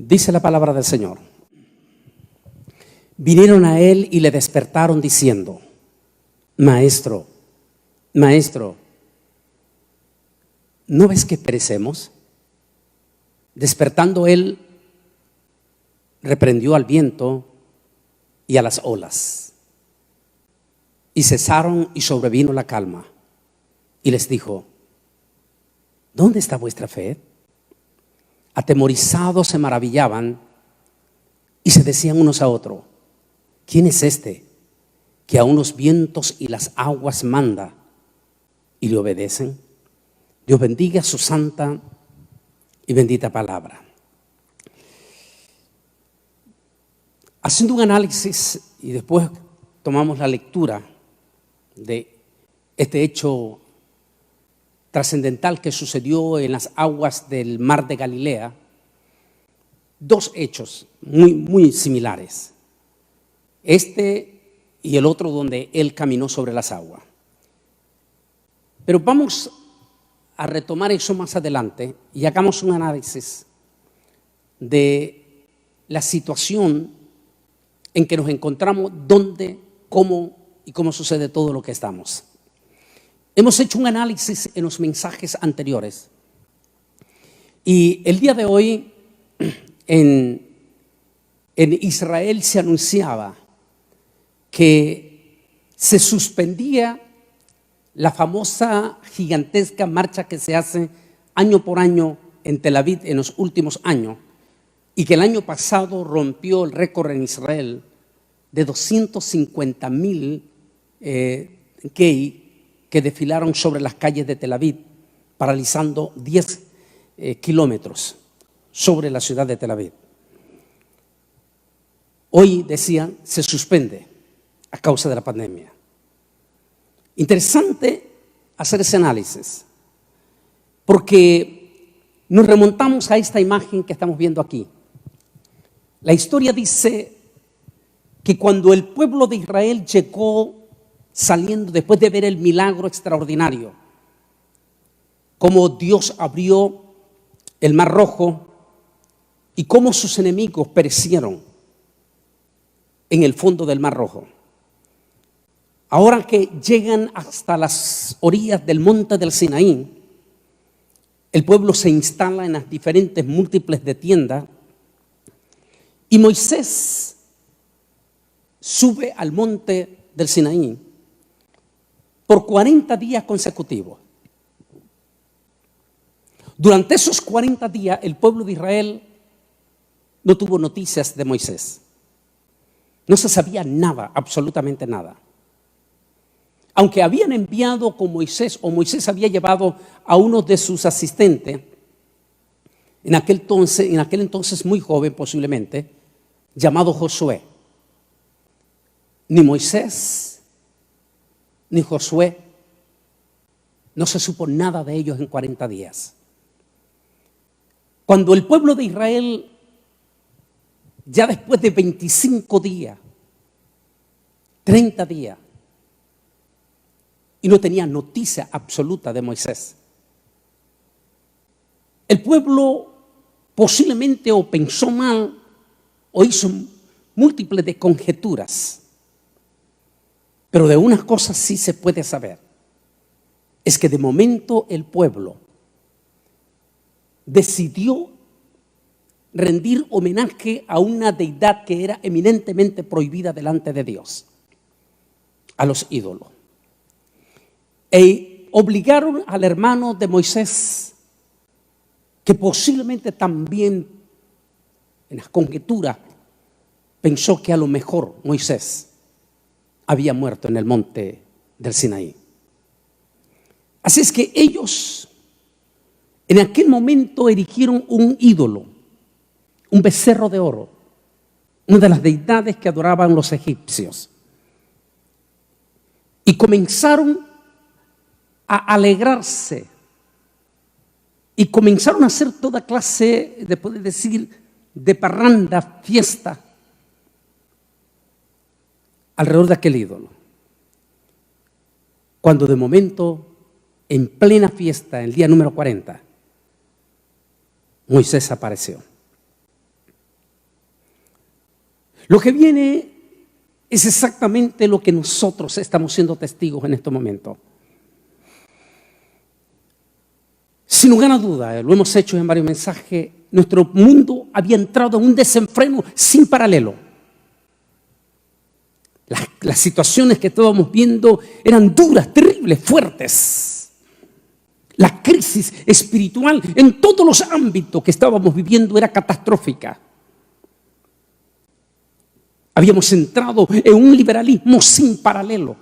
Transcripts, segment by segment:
Dice la palabra del Señor. Vinieron a él y le despertaron diciendo: Maestro, Maestro, ¿no ves que perecemos? Despertando él, reprendió al viento y a las olas, y cesaron y sobrevino la calma. Y les dijo: ¿dónde está vuestra fe? Atemorizados se maravillaban y se decían unos a otros: ¿quién es este que aun los vientos y las aguas manda y le obedecen? Dios bendiga su santa y bendita palabra. Haciendo un análisis y después tomamos la lectura de este hecho trascendental que sucedió en las aguas del mar de Galilea, dos hechos muy similares. Este y el otro donde él caminó sobre las aguas. Pero vamos a retomar eso más adelante y hagamos un análisis de la situación en que nos encontramos, dónde, cómo y cómo sucede todo lo que estamos. Hemos hecho un análisis en los mensajes anteriores y el día de hoy en Israel se anunciaba que se suspendía la famosa gigantesca marcha que se hace año por año en Tel Aviv en los últimos años, y que el año pasado rompió el récord en Israel de 250,000 gay que desfilaron sobre las calles de Tel Aviv, paralizando 10 kilómetros sobre la ciudad de Tel Aviv. Hoy, decían, se suspende a causa de la pandemia. Interesante hacer ese análisis, porque nos remontamos a esta imagen que estamos viendo aquí. La historia dice que cuando el pueblo de Israel llegó saliendo después de ver el milagro extraordinario, cómo Dios abrió el Mar Rojo y cómo sus enemigos perecieron en el fondo del Mar Rojo. Ahora que llegan hasta las orillas del monte del Sinaí, el pueblo se instala en las diferentes múltiples de tiendas y Moisés sube al monte del Sinaí por 40 días consecutivos. Durante esos 40 días el pueblo de Israel no tuvo noticias de Moisés. No se sabía nada, absolutamente nada. Aunque habían enviado con Moisés, o Moisés había llevado a uno de sus asistentes, en aquel entonces muy joven posiblemente, llamado Josué. Ni Moisés ni Josué, no se supo nada de ellos en 40 días. Cuando el pueblo de Israel, ya después de 25 días, 30 días, y no tenía noticia absoluta de Moisés, el pueblo posiblemente o pensó mal o hizo múltiples de conjeturas. Pero de unas cosas sí se puede saber, es que de momento el pueblo decidió rendir homenaje a una deidad que era eminentemente prohibida delante de Dios, a los ídolos. E obligaron al hermano de Moisés, que posiblemente también en las conjeturas pensó que a lo mejor Moisés había muerto en el monte del Sinaí. Así es que ellos en aquel momento erigieron un ídolo, un becerro de oro, una de las deidades que adoraban los egipcios, y comenzaron a alegrarse y comenzaron a hacer toda clase, de poder decir, de parranda, fiesta alrededor de aquel ídolo. Cuando de momento, en plena fiesta, el día número 40, Moisés apareció. Lo que viene es exactamente lo que nosotros estamos siendo testigos en este momento. Sin lugar a duda, lo hemos hecho en varios mensajes, nuestro mundo había entrado en un desenfreno sin paralelo. Las situaciones que estábamos viendo eran duras, terribles, fuertes. La crisis espiritual en todos los ámbitos que estábamos viviendo era catastrófica. Habíamos entrado en un liberalismo sin paralelo.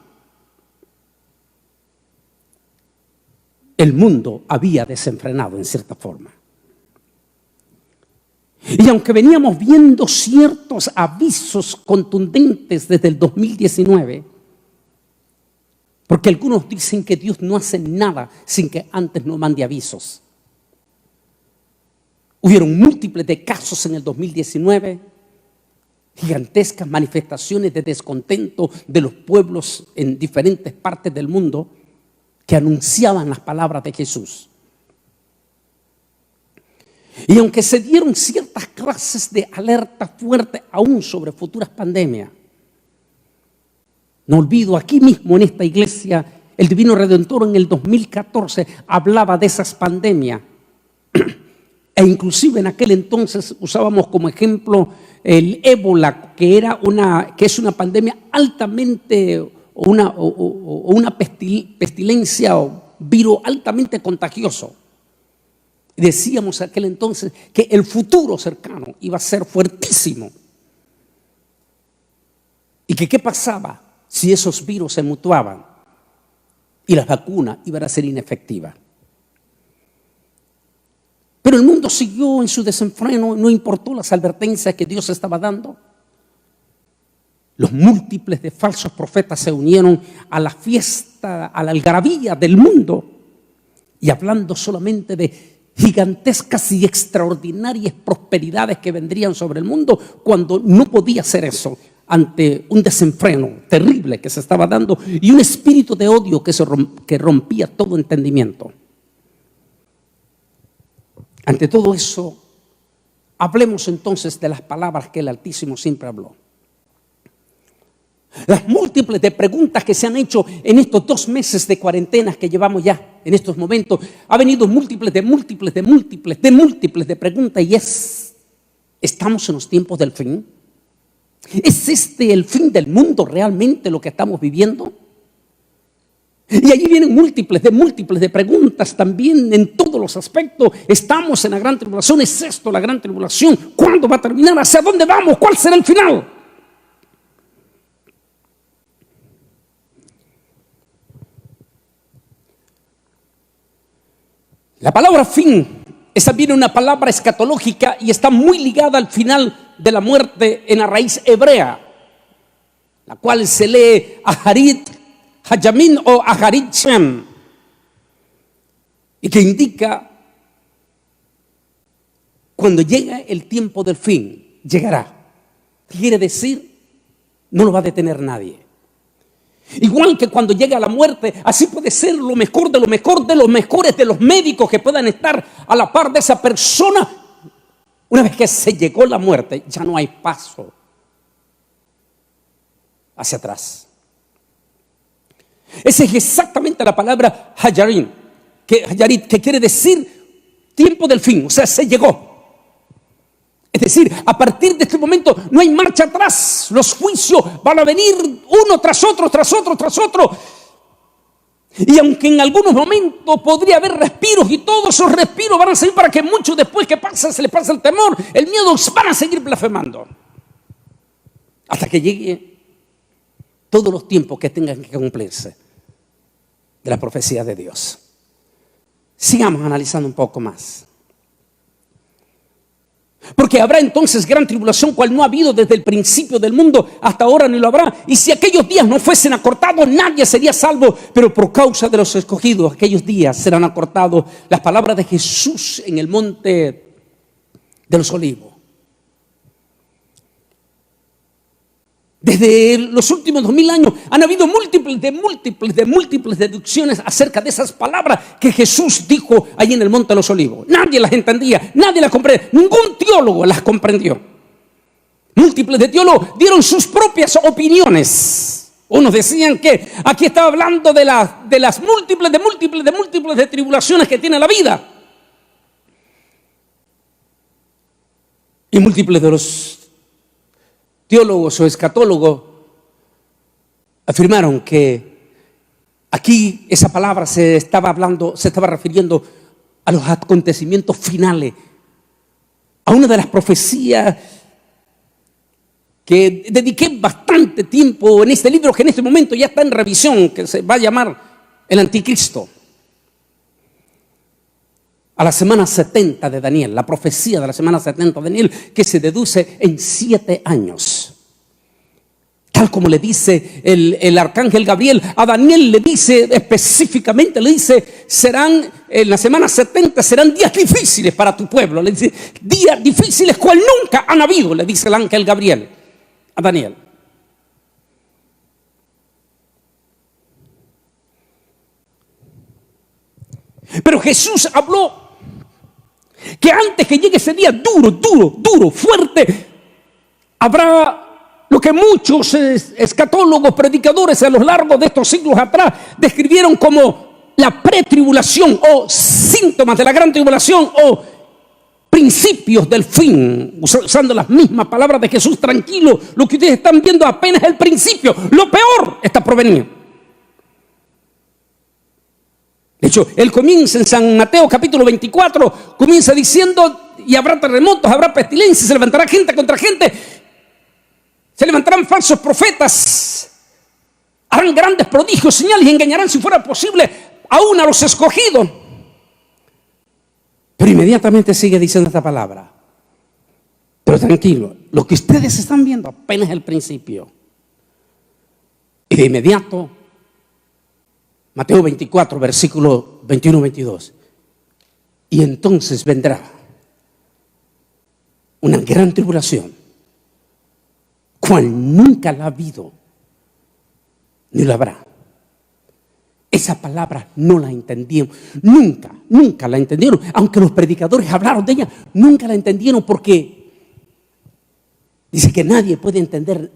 El mundo había desenfrenado en cierta forma. Y aunque veníamos viendo ciertos avisos contundentes desde el 2019, porque algunos dicen que Dios no hace nada sin que antes no mande avisos. Hubieron múltiples de casos en el 2019, gigantescas manifestaciones de descontento de los pueblos en diferentes partes del mundo que anunciaban las palabras de Jesús. Y aunque se dieron ciertas clases de alerta fuerte aún sobre futuras pandemias, no olvido, aquí mismo en esta iglesia, el Divino Redentor en el 2014 hablaba de esas pandemias. E inclusive en aquel entonces usábamos como ejemplo el ébola, que es una pandemia altamente, una pestilencia o virus altamente contagioso. Decíamos en aquel entonces que el futuro cercano iba a ser fuertísimo. Y que qué pasaba si esos virus se mutuaban y las vacunas iban a ser inefectivas. Pero el mundo siguió en su desenfreno, no importó las advertencias que Dios estaba dando. Los múltiples de falsos profetas se unieron a la fiesta, a la algarabía del mundo, y hablando solamente de gigantescas y extraordinarias prosperidades que vendrían sobre el mundo, cuando no podía ser eso ante un desenfreno terrible que se estaba dando y un espíritu de odio que rompía todo entendimiento. Ante todo eso, hablemos entonces de las palabras que el Altísimo siempre habló. Las múltiples de preguntas que se han hecho en estos 2 meses de cuarentena que llevamos ya en estos momentos, ha venido múltiples de preguntas, y ¿estamos en los tiempos del fin? ¿Es este el fin del mundo realmente lo que estamos viviendo? Y allí vienen múltiples de preguntas también en todos los aspectos. ¿Estamos en la gran tribulación? ¿Es esto la gran tribulación? ¿Cuándo va a terminar? ¿Hacia dónde vamos? ¿Cuál será el final? La palabra fin es también una palabra escatológica y está muy ligada al final de la muerte en la raíz hebrea, la cual se lee Aharit Hayamin o Aharit Shem, y que indica cuando llega el tiempo del fin, llegará. Quiere decir, no lo va a detener nadie. Igual que cuando llega la muerte, así puede ser lo mejor de lo mejor de los mejores de los médicos que puedan estar a la par de esa persona. Una vez que se llegó la muerte, ya no hay paso hacia atrás. Esa es exactamente la palabra Hayarit, que quiere decir tiempo del fin, o sea, se llegó. Es decir, a partir de este momento no hay marcha atrás. Los juicios van a venir uno tras otro. Y aunque en algunos momentos podría haber respiros, y todos esos respiros van a servir para que muchos después que pasa, se les pasa el temor, el miedo, van a seguir blasfemando. Hasta que llegue todos los tiempos que tengan que cumplirse de la profecía de Dios. Sigamos analizando un poco más. Porque habrá entonces gran tribulación, cual no ha habido desde el principio del mundo hasta ahora, ni lo habrá. Y si aquellos días no fuesen acortados, nadie sería salvo. Pero por causa de los escogidos, aquellos días serán acortados. Las palabras de Jesús en el monte de los Olivos. Desde los últimos 2000 años han habido múltiples deducciones acerca de esas palabras que Jesús dijo allí en el monte de los Olivos. Nadie las entendía, nadie las comprendía, ningún teólogo las comprendió. Múltiples de teólogos dieron sus propias opiniones. Unos decían que aquí estaba hablando de las múltiples de tribulaciones que tiene la vida. Y múltiples de los teólogos o escatólogos afirmaron que aquí esa palabra se estaba refiriendo a los acontecimientos finales, a una de las profecías que dediqué bastante tiempo en este libro, que en este momento ya está en revisión, que se va a llamar El Anticristo. A la semana 70 de Daniel, la profecía de la semana 70 de Daniel, que se deduce en 7 años. Tal como le dice el arcángel Gabriel, a Daniel le dice específicamente, le dice, en la semana 70 serán días difíciles para tu pueblo. Le dice, días difíciles cual nunca han habido, le dice el ángel Gabriel a Daniel. Pero Jesús habló que antes que llegue ese día duro, fuerte, habrá lo que muchos escatólogos, predicadores a lo largo de estos siglos atrás describieron como la pretribulación o síntomas de la gran tribulación o principios del fin, usando las mismas palabras de Jesús. Tranquilo, lo que ustedes están viendo apenas es el principio, lo peor está por venir. De hecho, él comienza en San Mateo capítulo 24, comienza diciendo, y habrá terremotos, habrá pestilencias, se levantará gente contra gente, se levantarán falsos profetas, harán grandes prodigios, señales y engañarán, si fuera posible, aún a los escogidos. Pero inmediatamente sigue diciendo esta palabra. Pero tranquilo, lo que ustedes están viendo apenas es el principio. Y de inmediato, Mateo 24, versículo 21-22. Y entonces vendrá una gran tribulación, cual nunca la ha habido, ni la habrá. Esa palabra no la entendieron, nunca la entendieron. Aunque los predicadores hablaron de ella, nunca la entendieron, porque dice que nadie puede entender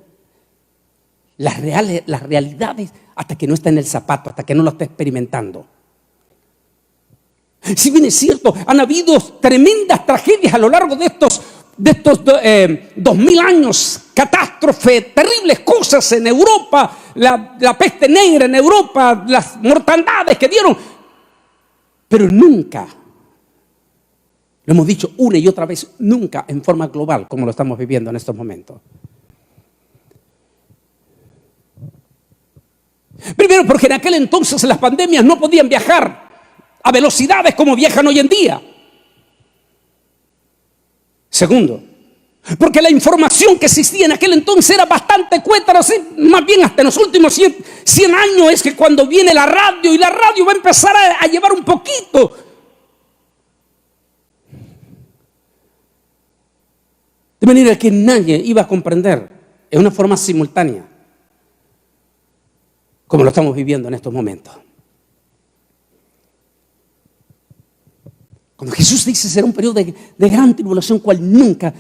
las realidades hasta que no está en el zapato, hasta que no lo está experimentando. Si bien es cierto, han habido tremendas tragedias a lo largo de estos 2000 años, catástrofes, terribles cosas en Europa, la peste negra en Europa, las mortandades que dieron, pero nunca, lo hemos dicho una y otra vez, nunca en forma global como lo estamos viviendo en estos momentos. Primero, porque en aquel entonces las pandemias no podían viajar a velocidades como viajan hoy en día. Segundo, porque la información que existía en aquel entonces era bastante cuétara, más bien hasta en los últimos 100 años es que cuando viene la radio, y la radio va a empezar a llevar un poquito. De manera que nadie iba a comprender en una forma simultánea como lo estamos viviendo en estos momentos. Cuando Jesús dice será un periodo de gran tribulación cual nunca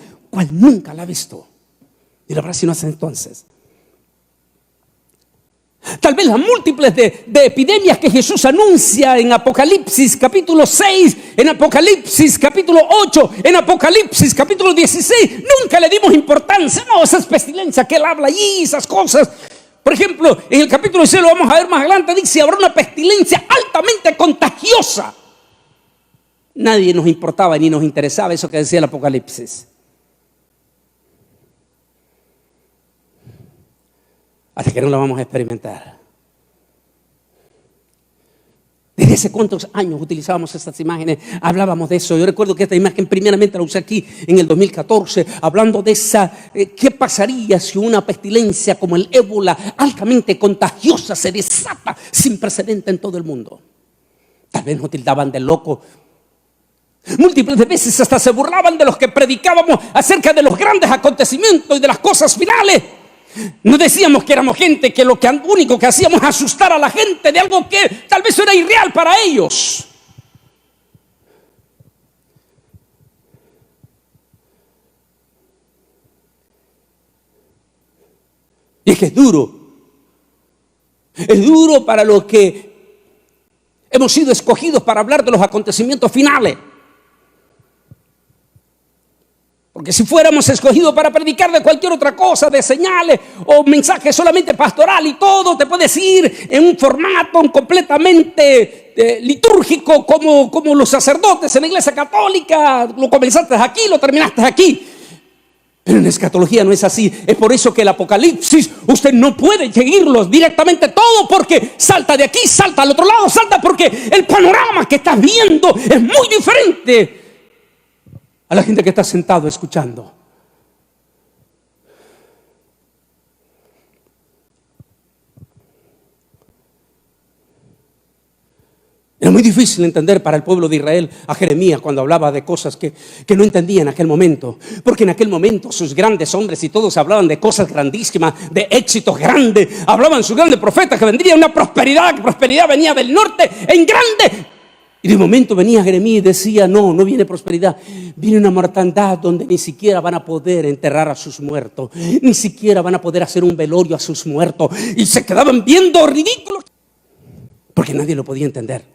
la ha visto, y la habrá sino hasta entonces. Tal vez las múltiples de epidemias que Jesús anuncia en Apocalipsis capítulo 6, en Apocalipsis capítulo 8, en Apocalipsis capítulo 16, nunca le dimos importancia. No, esas pestilencias que él habla allí, esas cosas. Por ejemplo, en el capítulo 16, lo vamos a ver más adelante, dice, habrá una pestilencia altamente contagiosa. Nadie nos importaba ni nos interesaba eso que decía el Apocalipsis. Hasta que no lo vamos a experimentar. Desde hace cuántos años utilizábamos estas imágenes, hablábamos de eso. Yo recuerdo que esta imagen primeramente la usé aquí en el 2014, hablando de qué pasaría si una pestilencia como el ébola, altamente contagiosa, se desata sin precedente en todo el mundo. Tal vez nos tildaban de locos. Múltiples de veces hasta se burlaban de los que predicábamos acerca de los grandes acontecimientos y de las cosas finales. No decíamos que éramos gente que lo único que hacíamos es asustar a la gente de algo que tal vez era irreal para ellos. Y es que es duro. Es duro para los que hemos sido escogidos para hablar de los acontecimientos finales. Porque si fuéramos escogidos para predicar de cualquier otra cosa, de señales o mensajes solamente pastoral y todo, te puedes ir en un formato completamente litúrgico como los sacerdotes en la Iglesia Católica. Lo comenzaste aquí, lo terminaste aquí. Pero en la escatología no es así. Es por eso que el Apocalipsis, usted no puede seguirlos directamente todo, porque salta de aquí, salta al otro lado, salta porque el panorama que estás viendo es muy diferente a la gente que está sentado escuchando. Era muy difícil entender para el pueblo de Israel a Jeremías cuando hablaba de cosas que no entendía en aquel momento. Porque en aquel momento sus grandes hombres y todos hablaban de cosas grandísimas, de éxitos grandes. Hablaban sus grandes profetas que vendría una prosperidad, que prosperidad venía del norte en grande. Y de momento venía Jeremías y decía, no viene prosperidad. Viene una mortandad donde ni siquiera van a poder enterrar a sus muertos. Ni siquiera van a poder hacer un velorio a sus muertos. Y se quedaban viendo ridículos. Porque nadie lo podía entender.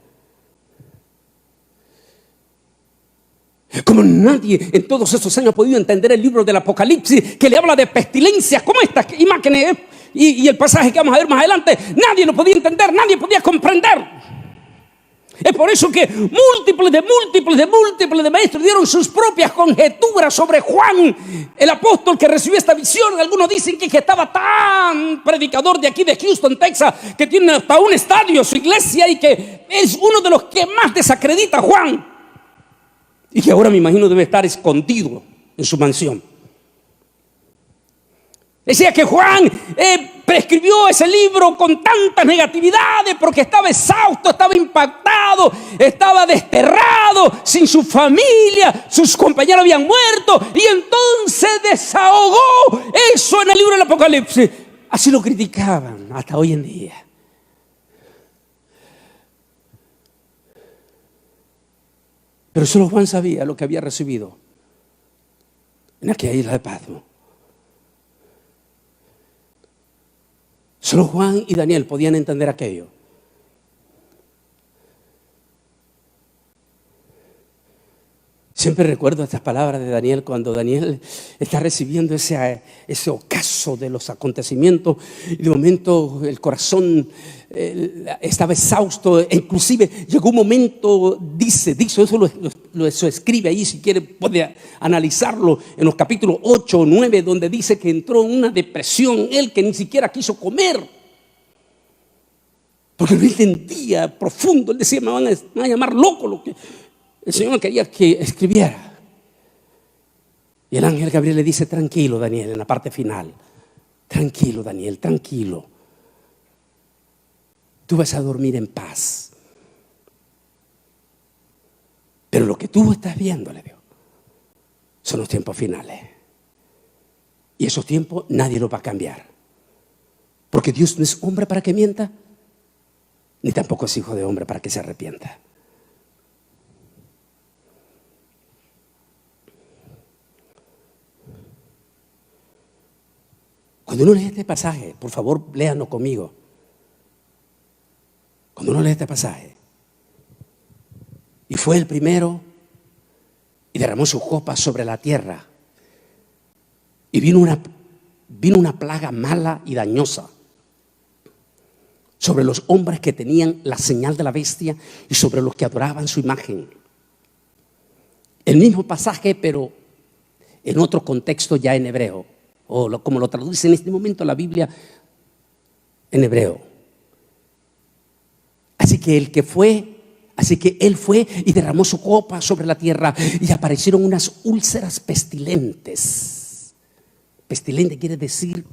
Como nadie en todos estos años ha podido entender el libro del Apocalipsis, que le habla de pestilencias como estas imágenes y el pasaje que vamos a ver más adelante, nadie lo podía entender, nadie podía comprender. Es por eso que múltiples de maestros dieron sus propias conjeturas sobre Juan, el apóstol que recibió esta visión. Algunos dicen que estaba tan predicador de aquí de Houston, Texas, que tiene hasta un estadio, su iglesia, y que es uno de los que más desacredita a Juan. Y que ahora me imagino debe estar escondido en su mansión. Decía que Juan prescribió ese libro con tantas negatividades porque estaba exhausto, estaba impactado, estaba desterrado, sin su familia, sus compañeros habían muerto y entonces desahogó eso en el libro del Apocalipsis. Así lo criticaban hasta hoy en día. Pero solo Juan sabía lo que había recibido en aquella isla de Patmos. Solo Juan y Daniel podían entender aquello. Siempre recuerdo estas palabras de Daniel cuando Daniel está recibiendo ese ocaso de los acontecimientos y de momento el corazón estaba exhausto e inclusive llegó un momento, dice eso escribe ahí, si quiere puede analizarlo en los capítulos 8 o 9, donde dice que entró en una depresión, él que ni siquiera quiso comer. Porque no entendía profundo, él decía, me van a llamar loco lo que el Señor quería que escribiera. Y el ángel Gabriel le dice, tranquilo Daniel, en la parte final. Tranquilo Daniel, tranquilo. Tú vas a dormir en paz. Pero lo que tú estás viendo, le digo, son los tiempos finales. Y esos tiempos nadie los va a cambiar. Porque Dios no es hombre para que mienta, ni tampoco es hijo de hombre para que se arrepienta. Cuando uno lee este pasaje, por favor, léanlo conmigo. Cuando uno lee este pasaje, y fue el primero, y derramó su copa sobre la tierra, y vino una plaga mala y dañosa sobre los hombres que tenían la señal de la bestia y sobre los que adoraban su imagen. El mismo pasaje, pero en otro contexto ya en hebreo. O como lo traduce en este momento la Biblia en hebreo. Así que él fue y derramó su copa sobre la tierra y aparecieron unas úlceras pestilentes. Pestilente quiere decir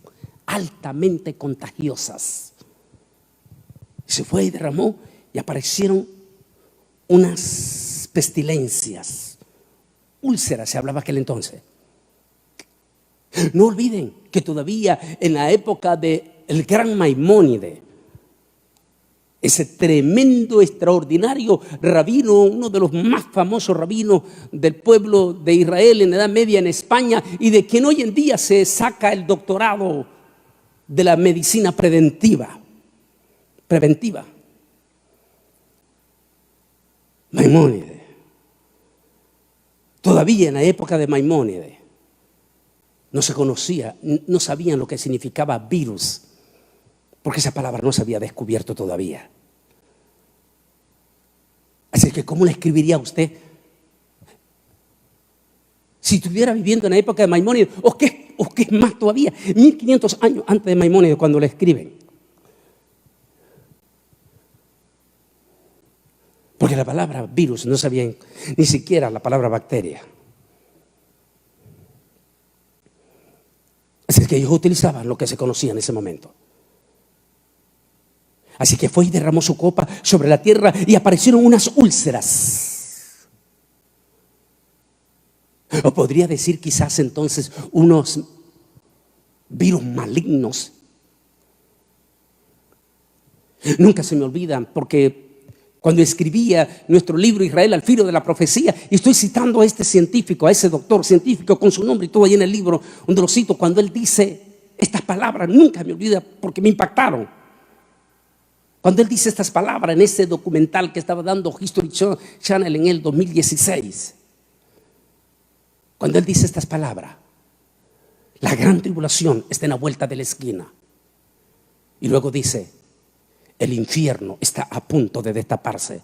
altamente contagiosas. Se fue y derramó y aparecieron unas pestilencias. Úlceras se hablaba aquel entonces. No olviden que todavía en la época del gran Maimónides, ese tremendo, extraordinario rabino, uno de los más famosos rabinos del pueblo de Israel en la Edad Media en España y de quien hoy en día se saca el doctorado de la medicina preventiva. Maimónides. Todavía en la época de Maimónides no se conocía, no sabían lo que significaba virus, porque esa palabra no se había descubierto todavía. Así que, ¿cómo le escribiría a usted si estuviera viviendo en la época de Maimónides? O qué es más todavía, 1500 años antes de Maimónides, cuando le escriben. Porque la palabra virus no sabían ni siquiera la palabra bacteria. Así que ellos utilizaban lo que se conocía en ese momento. Así que fue y derramó su copa sobre la tierra y aparecieron unas úlceras. O podría decir quizás entonces unos virus malignos. Nunca se me olvidan, porque cuando escribía nuestro libro Israel al filo de la profecía, y estoy citando a este científico, a ese doctor científico con su nombre y todo ahí en el libro, donde lo cito, cuando él dice estas palabras, nunca me olvida porque me impactaron. Cuando él dice estas palabras en ese documental que estaba dando History Channel en el 2016, cuando él dice estas palabras, la gran tribulación está en la vuelta de la esquina. Y luego dice, el infierno está a punto de destaparse.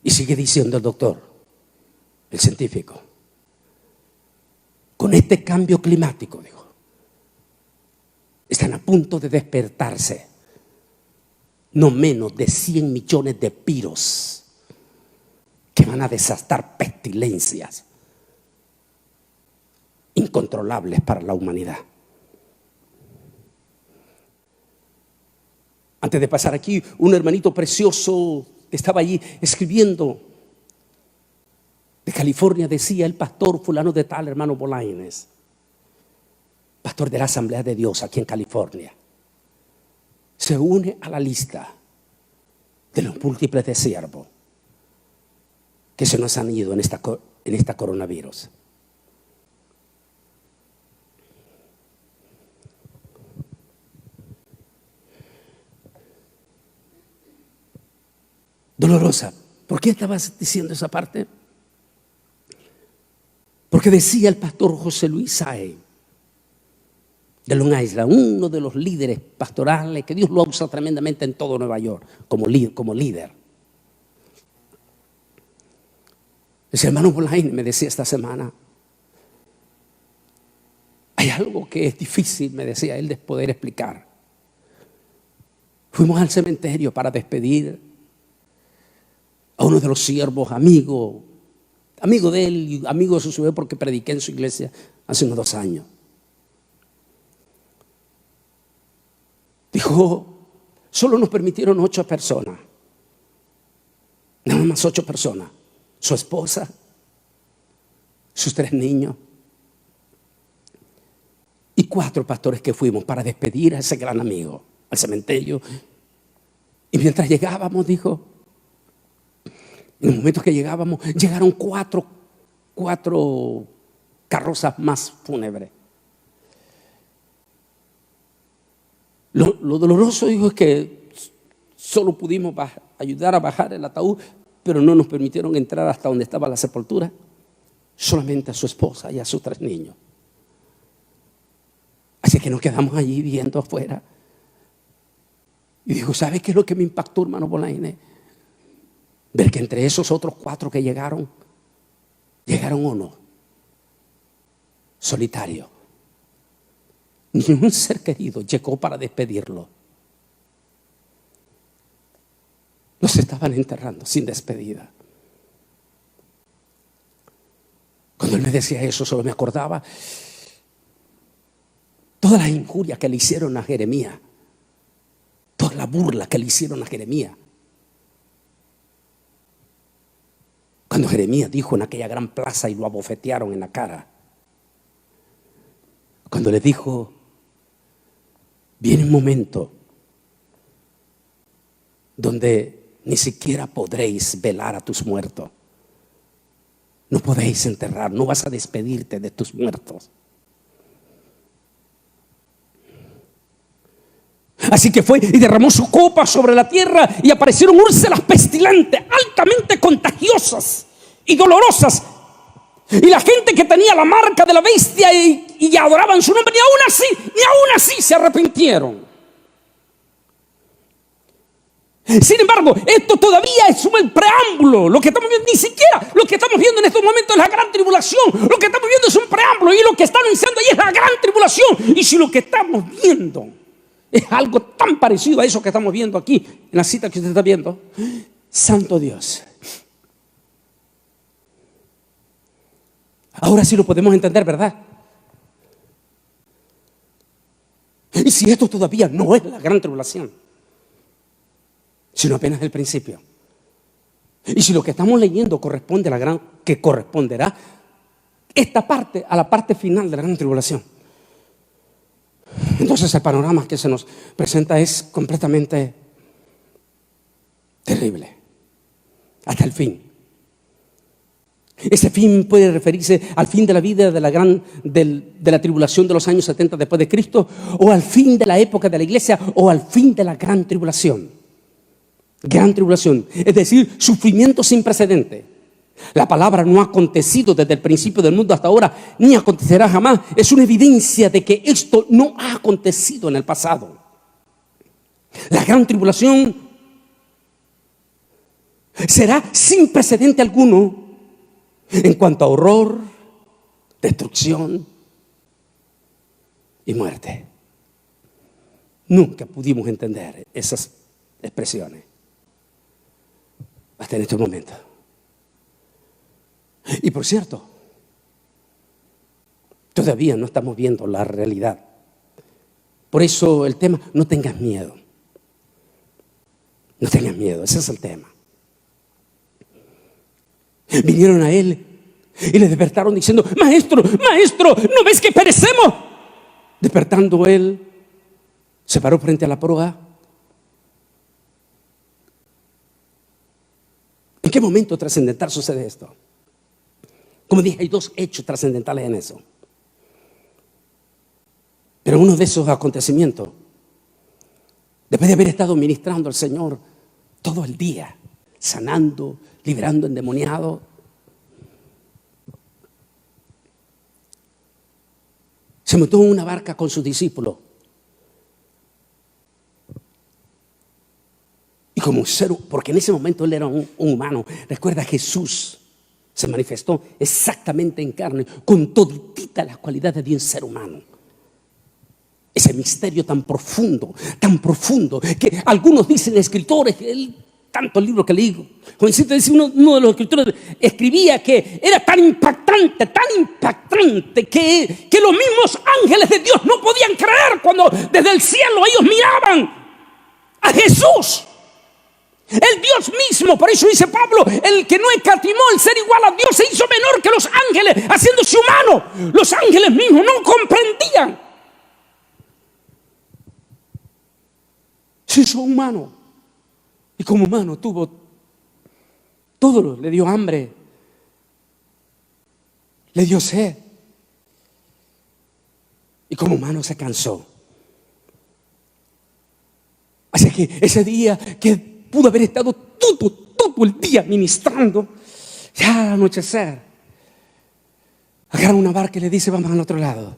Y sigue diciendo el doctor, el científico, con este cambio climático, digo, están a punto de despertarse no menos de 100 millones de virus que van a desatar pestilencias incontrolables para la humanidad. Antes de pasar aquí, un hermanito precioso que estaba allí escribiendo de California decía, el pastor fulano de tal, hermano Bolaines, pastor de la Asamblea de Dios aquí en California, se une a la lista de los múltiples de siervos que se nos han ido en esta coronavirus. Dolorosa. ¿Por qué estabas diciendo esa parte? Porque decía el pastor José Luis Saez de Long Island, uno de los líderes pastorales que Dios lo ha usado tremendamente en todo Nueva York como líder. Ese hermano Bolain me decía esta semana, hay algo que es difícil, me decía él, de poder explicar. Fuimos al cementerio para despedir a uno de los siervos, amigo de él y amigo de su ciudad, porque prediqué en su iglesia hace unos 2 años. Dijo, solo nos permitieron 8 personas, nada más 8 personas, su esposa, sus 3 niños y 4 pastores que fuimos para despedir a ese gran amigo al cementerio. Y mientras llegábamos, dijo, en el momento que llegábamos, llegaron 4 carrozas más fúnebres. Lo doloroso, dijo, es que solo pudimos ayudar a bajar el ataúd, pero no nos permitieron entrar hasta donde estaba la sepultura, solamente a su esposa y a sus 3 niños. Así que nos quedamos allí viendo afuera. Y dijo, ¿sabe qué es lo que me impactó, hermano Bolaine? Ver que entre esos otros 4 que llegaron uno solitario. Ni un ser querido llegó para despedirlo. Los estaban enterrando sin despedida. Cuando él me decía eso, solo me acordaba todas las injurias que le hicieron a Jeremías, toda la burla que le hicieron a Jeremías. Cuando Jeremías dijo en aquella gran plaza y lo abofetearon en la cara, cuando le dijo, viene un momento donde ni siquiera podréis velar a tus muertos. No podéis enterrar, no vas a despedirte de tus muertos. Así que fue y derramó su copa sobre la tierra y aparecieron úlceras pestilentes, altamente contagiosas y dolorosas. Y la gente que tenía la marca de la bestia y adoraban su nombre, ni aún así se arrepintieron. Sin embargo, esto todavía es un preámbulo. Lo que estamos viendo, ni siquiera lo que estamos viendo en estos momentos es la gran tribulación. Lo que estamos viendo es un preámbulo, y lo que están anunciando ahí es la gran tribulación. Y si lo que estamos viendo es algo tan parecido a eso que estamos viendo aquí, en la cita que usted está viendo, santo Dios. Ahora sí lo podemos entender, ¿verdad? Y si esto todavía no es la gran tribulación, sino apenas el principio. Y si lo que estamos leyendo corresponde a la gran, que corresponderá esta parte a la parte final de la gran tribulación, entonces el panorama que se nos presenta es completamente terrible, hasta el fin. Ese fin puede referirse al fin de la vida de la tribulación de los años 70 después de Cristo, o al fin de la época de la iglesia, o al fin de la gran tribulación. Gran tribulación, es decir, sufrimiento sin precedente. La palabra no ha acontecido desde el principio del mundo hasta ahora, ni acontecerá jamás. Es una evidencia de que esto no ha acontecido en el pasado. La gran tribulación será sin precedente alguno en cuanto a horror, destrucción y muerte. Nunca pudimos entender esas expresiones hasta en este momento. Y por cierto, todavía no estamos viendo la realidad. Por eso el tema, no tengas miedo. No tengas miedo, ese es el tema. Vinieron a él y le despertaron diciendo: Maestro, maestro, ¿no ves que perecemos? Despertando él, se paró frente a la proa. ¿En qué momento trascendental sucede esto? Como dije, hay dos hechos trascendentales en eso. Pero uno de esos acontecimientos, después de haber estado ministrando al Señor todo el día, sanando, liberando endemoniados, se montó en una barca con sus discípulos. Y como un ser, porque en ese momento él era un humano. Recuerda, Jesús se manifestó exactamente en carne, con todititas las cualidades de un ser humano. Ese misterio tan profundo, que algunos dicen, escritores, tantos libros que leí, uno de los escritores escribía que era tan impactante, que los mismos ángeles de Dios no podían creer cuando desde el cielo ellos miraban a Jesús. El Dios mismo, por eso dice Pablo, el que no escatimó el ser igual a Dios se hizo menor que los ángeles, haciéndose humano. Los ángeles mismos no comprendían. Se hizo humano. Y como humano tuvo todo, le dio hambre, le dio sed. Y como humano se cansó. Así que ese día que pudo haber estado todo el día ministrando, ya al anochecer, agarra una barca y le dice: vamos al otro lado.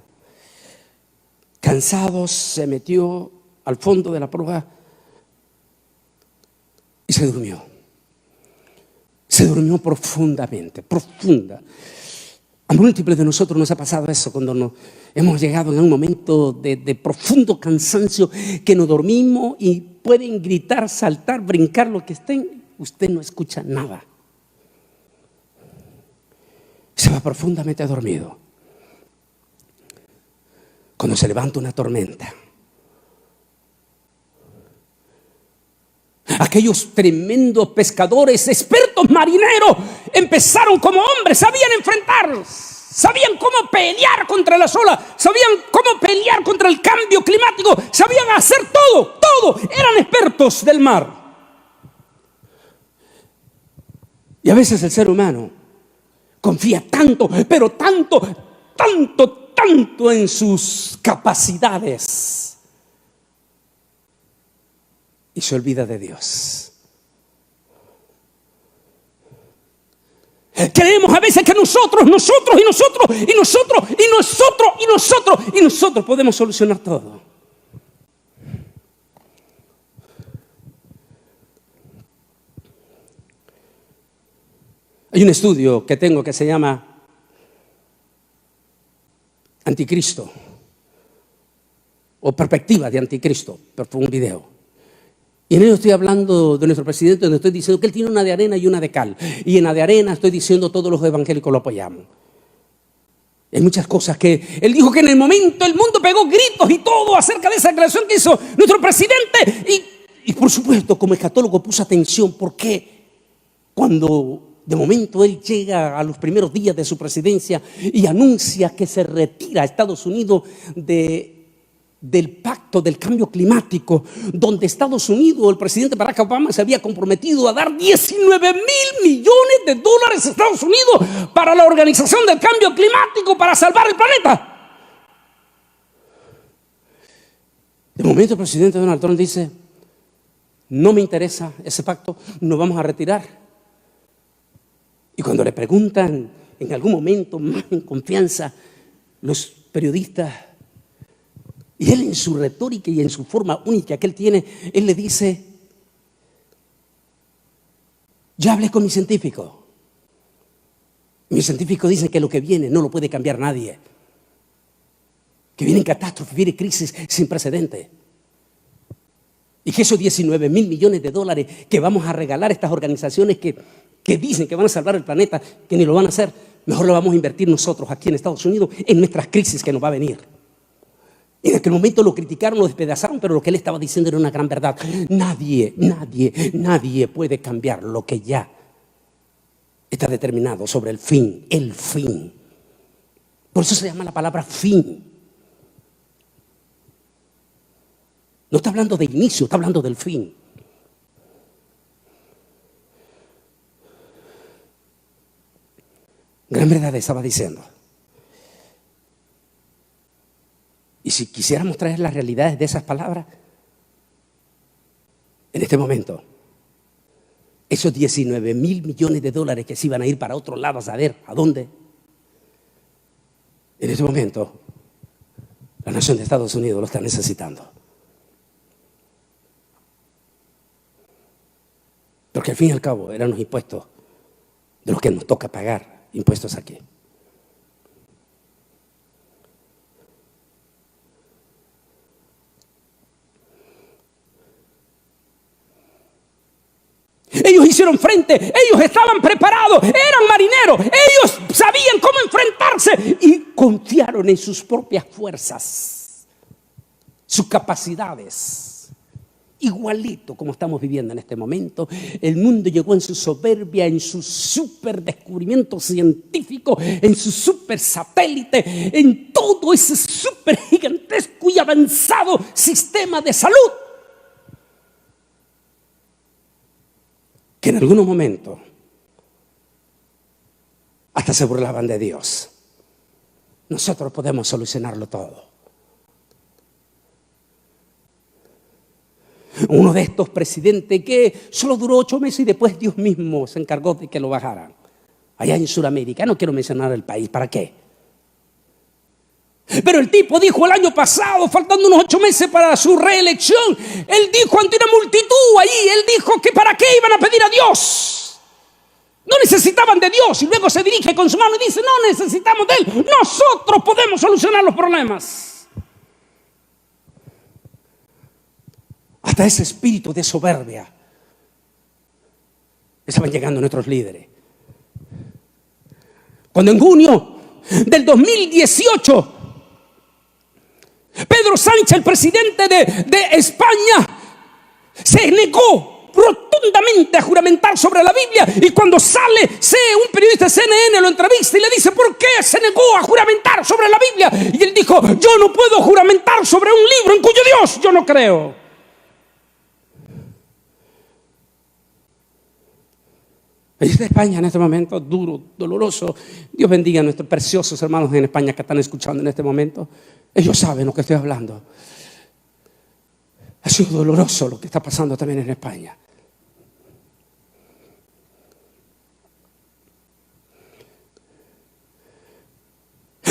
Cansado, se metió al fondo de la proa y se durmió. Se durmió profundamente, profunda. A múltiples de nosotros nos ha pasado eso cuando hemos llegado en un momento de profundo cansancio, que nos dormimos y pueden gritar, saltar, brincar, lo que estén, usted no escucha nada. Se va profundamente dormido. Cuando se levanta una tormenta, aquellos tremendos pescadores, expertos marineros, empezaron como hombres, sabían enfrentarlos, sabían cómo pelear contra las olas, sabían cómo pelear contra el cambio climático, sabían hacer todo, eran expertos del mar. Y a veces el ser humano confía tanto, pero tanto en sus capacidades, y se olvida de Dios. Creemos a veces que nosotros podemos solucionar todo. Hay un estudio que tengo que se llama Anticristo o Perspectiva de Anticristo, pero fue un video. Y en ello estoy hablando de nuestro presidente, donde estoy diciendo que él tiene una de arena y una de cal. Y en la de arena estoy diciendo todos los evangélicos lo apoyamos. Hay muchas cosas que él dijo que en el momento el mundo pegó gritos y todo acerca de esa declaración que hizo nuestro presidente. Y por supuesto, como escatólogo puse atención, ¿por qué? Cuando de momento él llega a los primeros días de su presidencia y anuncia que se retira a Estados Unidos del pacto del cambio climático, donde Estados Unidos, el presidente Barack Obama, se había comprometido a dar 19 mil millones de dólares a Estados Unidos para la organización del cambio climático, para salvar el planeta. De momento el presidente Donald Trump dice: no me interesa ese pacto, nos vamos a retirar. Y cuando le preguntan en algún momento más en confianza los periodistas, y él en su retórica y en su forma única que él tiene, él le dice: ya hablé con mi científico. Mis científicos dicen que lo que viene no lo puede cambiar nadie. Que vienen catástrofes, viene crisis sin precedentes. Y que esos 19 mil millones de dólares que vamos a regalar a estas organizaciones que dicen que van a salvar el planeta, que ni lo van a hacer, mejor lo vamos a invertir nosotros aquí en Estados Unidos en nuestras crisis que nos va a venir. En aquel momento lo criticaron, lo despedazaron, pero lo que él estaba diciendo era una gran verdad. Nadie puede cambiar lo que ya está determinado sobre el fin, el fin. Por eso se llama la palabra fin. No está hablando de inicio, está hablando del fin. Gran verdad estaba diciendo. Y si quisiéramos traer las realidades de esas palabras, en este momento, esos 19 mil millones de dólares que se iban a ir para otro lado, a saber a dónde, en este momento, la nación de Estados Unidos lo está necesitando. Porque al fin y al cabo eran los impuestos de los que nos toca pagar impuestos aquí. Ellos hicieron frente, ellos estaban preparados, eran marineros, ellos sabían cómo enfrentarse y confiaron en sus propias fuerzas, sus capacidades. Igualito como estamos viviendo en este momento, el mundo llegó en su soberbia, en su super descubrimiento científico, en su super satélite, en todo ese super gigantesco y avanzado sistema de salud, que en algunos momentos hasta se burlaban de Dios. Nosotros podemos solucionarlo todo. Uno de estos presidentes que solo duró 8 meses y después Dios mismo se encargó de que lo bajaran. Allá en Sudamérica, no quiero mencionar el país, ¿para qué? Pero el tipo dijo el año pasado, faltando unos 8 meses para su reelección, él dijo ante una multitud allí, él dijo que para qué iban a pedir a Dios. No necesitaban de Dios, y luego se dirige con su mano y dice: no necesitamos de Él, nosotros podemos solucionar los problemas. Hasta ese espíritu de soberbia estaban llegando nuestros líderes. Cuando en junio del 2018 Pedro Sánchez, el presidente de España, se negó rotundamente a juramentar sobre la Biblia, y cuando sale un periodista de CNN lo entrevista y le dice: ¿por qué se negó a juramentar sobre la Biblia? Y él dijo: yo no puedo juramentar sobre un libro en cuyo Dios yo no creo. En España en este momento, duro, doloroso. Dios bendiga a nuestros preciosos hermanos en España que están escuchando en este momento. Ellos saben lo que estoy hablando. Ha sido doloroso lo que está pasando también en España.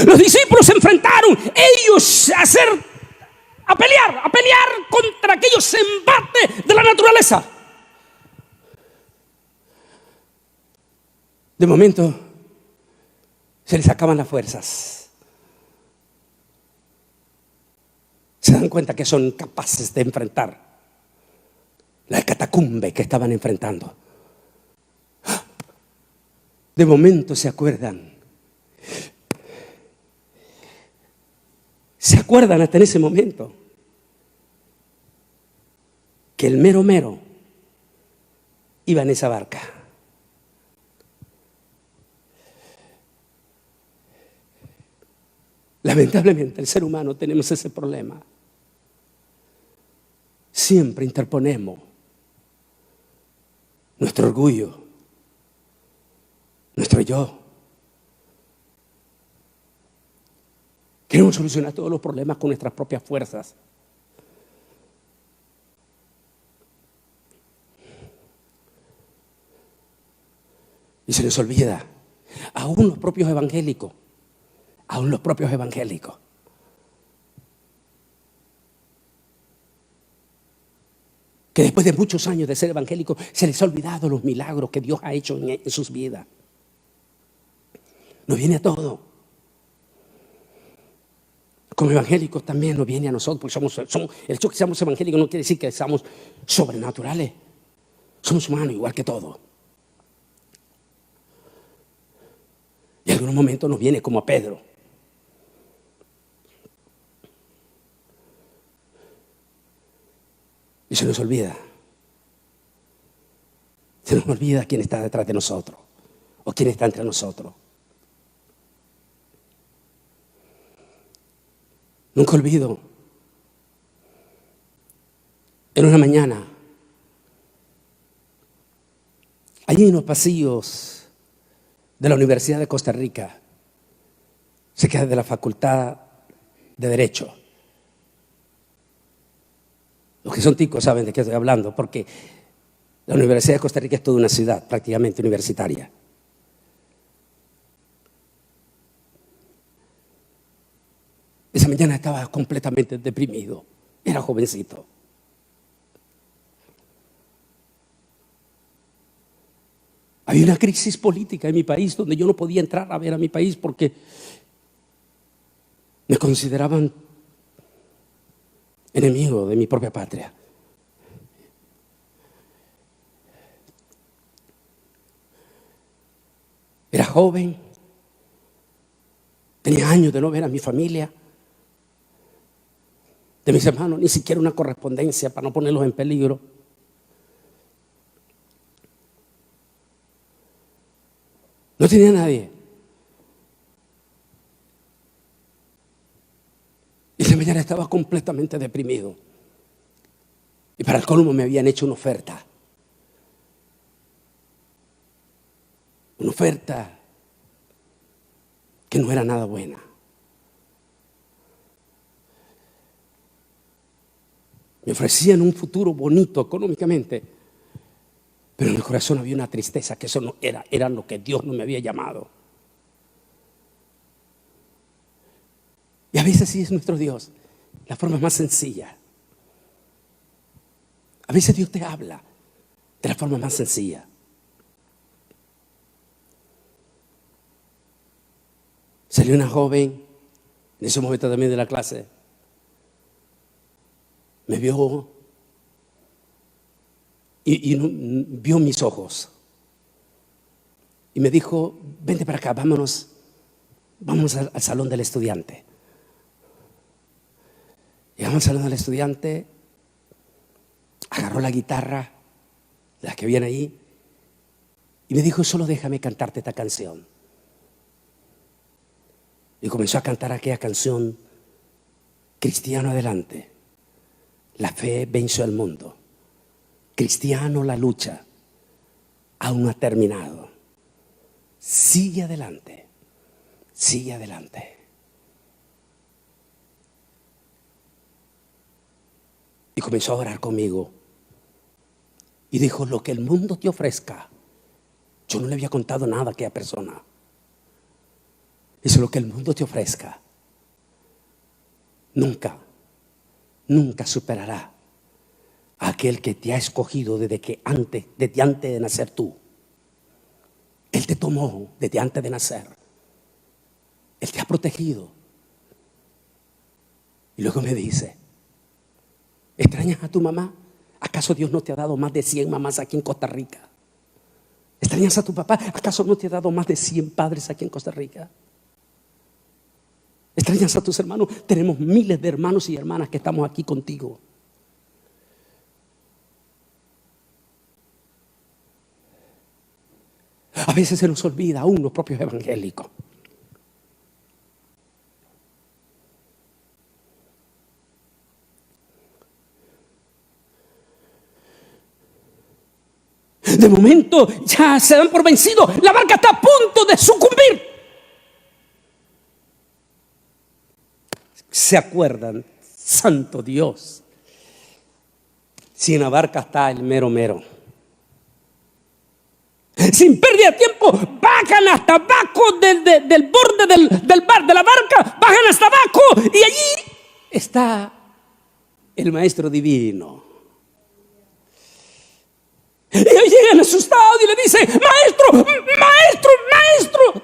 Los discípulos se enfrentaron, ellos a pelear contra aquellos embates de la naturaleza. De momento, se les acaban las fuerzas. Se dan cuenta que son incapaces de enfrentar la catacumbe que estaban enfrentando. De momento se acuerdan. ¿Se acuerdan hasta en ese momento que el mero mero iba en esa barca? Lamentablemente el ser humano tenemos ese problema. Siempre interponemos nuestro orgullo, nuestro yo. Queremos solucionar todos los problemas con nuestras propias fuerzas. Y se les olvida, aún los propios evangélicos, que después de muchos años de ser evangélicos, se les ha olvidado los milagros que Dios ha hecho en sus vidas. Nos viene a todo. Como evangélicos también nos viene a nosotros, porque el hecho de que seamos evangélicos no quiere decir que seamos sobrenaturales. Somos humanos igual que todos. Y en algunos momentos nos viene como a Pedro. Y se nos olvida. Se nos olvida quién está detrás de nosotros o quién está entre nosotros. Nunca olvido, en una mañana, allí en los pasillos de la Universidad de Costa Rica, cerca de la Facultad de Derecho. Los que son ticos saben de qué estoy hablando, porque la Universidad de Costa Rica es toda una ciudad prácticamente universitaria. Esa mañana estaba completamente deprimido. Era jovencito. Había una crisis política en mi país donde yo no podía entrar a ver a mi país porque me consideraban enemigo de mi propia patria. Era joven, tenía años de no ver a mi familia, de mis hermanos, ni siquiera una correspondencia para no ponerlos en peligro. No tenía nadie. Y esa mañana estaba completamente deprimido. Y para el colmo me habían hecho una oferta. Una oferta que no era nada buena. Me ofrecían un futuro bonito económicamente, pero en el corazón había una tristeza, que eso no era lo que Dios no me había llamado. Y a veces sí es nuestro Dios, la forma más sencilla. A veces Dios te habla de la forma más sencilla. Salió una joven, en ese momento también de la clase, me vio y vio mis ojos y me dijo: vente para acá, vamos al salón del estudiante. Llegamos al salón del estudiante, agarró la guitarra, las que vienen ahí, y me dijo: solo déjame cantarte esta canción. Y comenzó a cantar aquella canción: cristiano adelante, la fe venció al mundo. Cristiano, la lucha aún no ha terminado. Sigue adelante, sigue adelante. Y comenzó a orar conmigo. Y dijo, lo que el mundo te ofrezca. Yo no le había contado nada a aquella persona. Dice, lo que el mundo te ofrezca, nunca superará a aquel que te ha escogido desde antes de nacer tú. Él te tomó desde antes de nacer. Él te ha protegido. Y luego me dice, ¿extrañas a tu mamá? ¿Acaso Dios no te ha dado más de 100 mamás aquí en Costa Rica? ¿Extrañas a tu papá? ¿Acaso no te ha dado más de 100 padres aquí en Costa Rica? ¿Extrañas a tus hermanos? Tenemos miles de hermanos y hermanas que estamos aquí contigo. A veces se nos olvida aún los propios evangélicos. De momento ya se dan por vencido. La barca está a punto de sucumbir. ¿Se acuerdan? Santo Dios. Si en la barca está el mero mero. Sin pérdida de tiempo, bajan hasta abajo del borde de la barca, bajan hasta abajo y allí está el Maestro Divino. Y ellos llegan asustados y le dicen, maestro, maestro, maestro,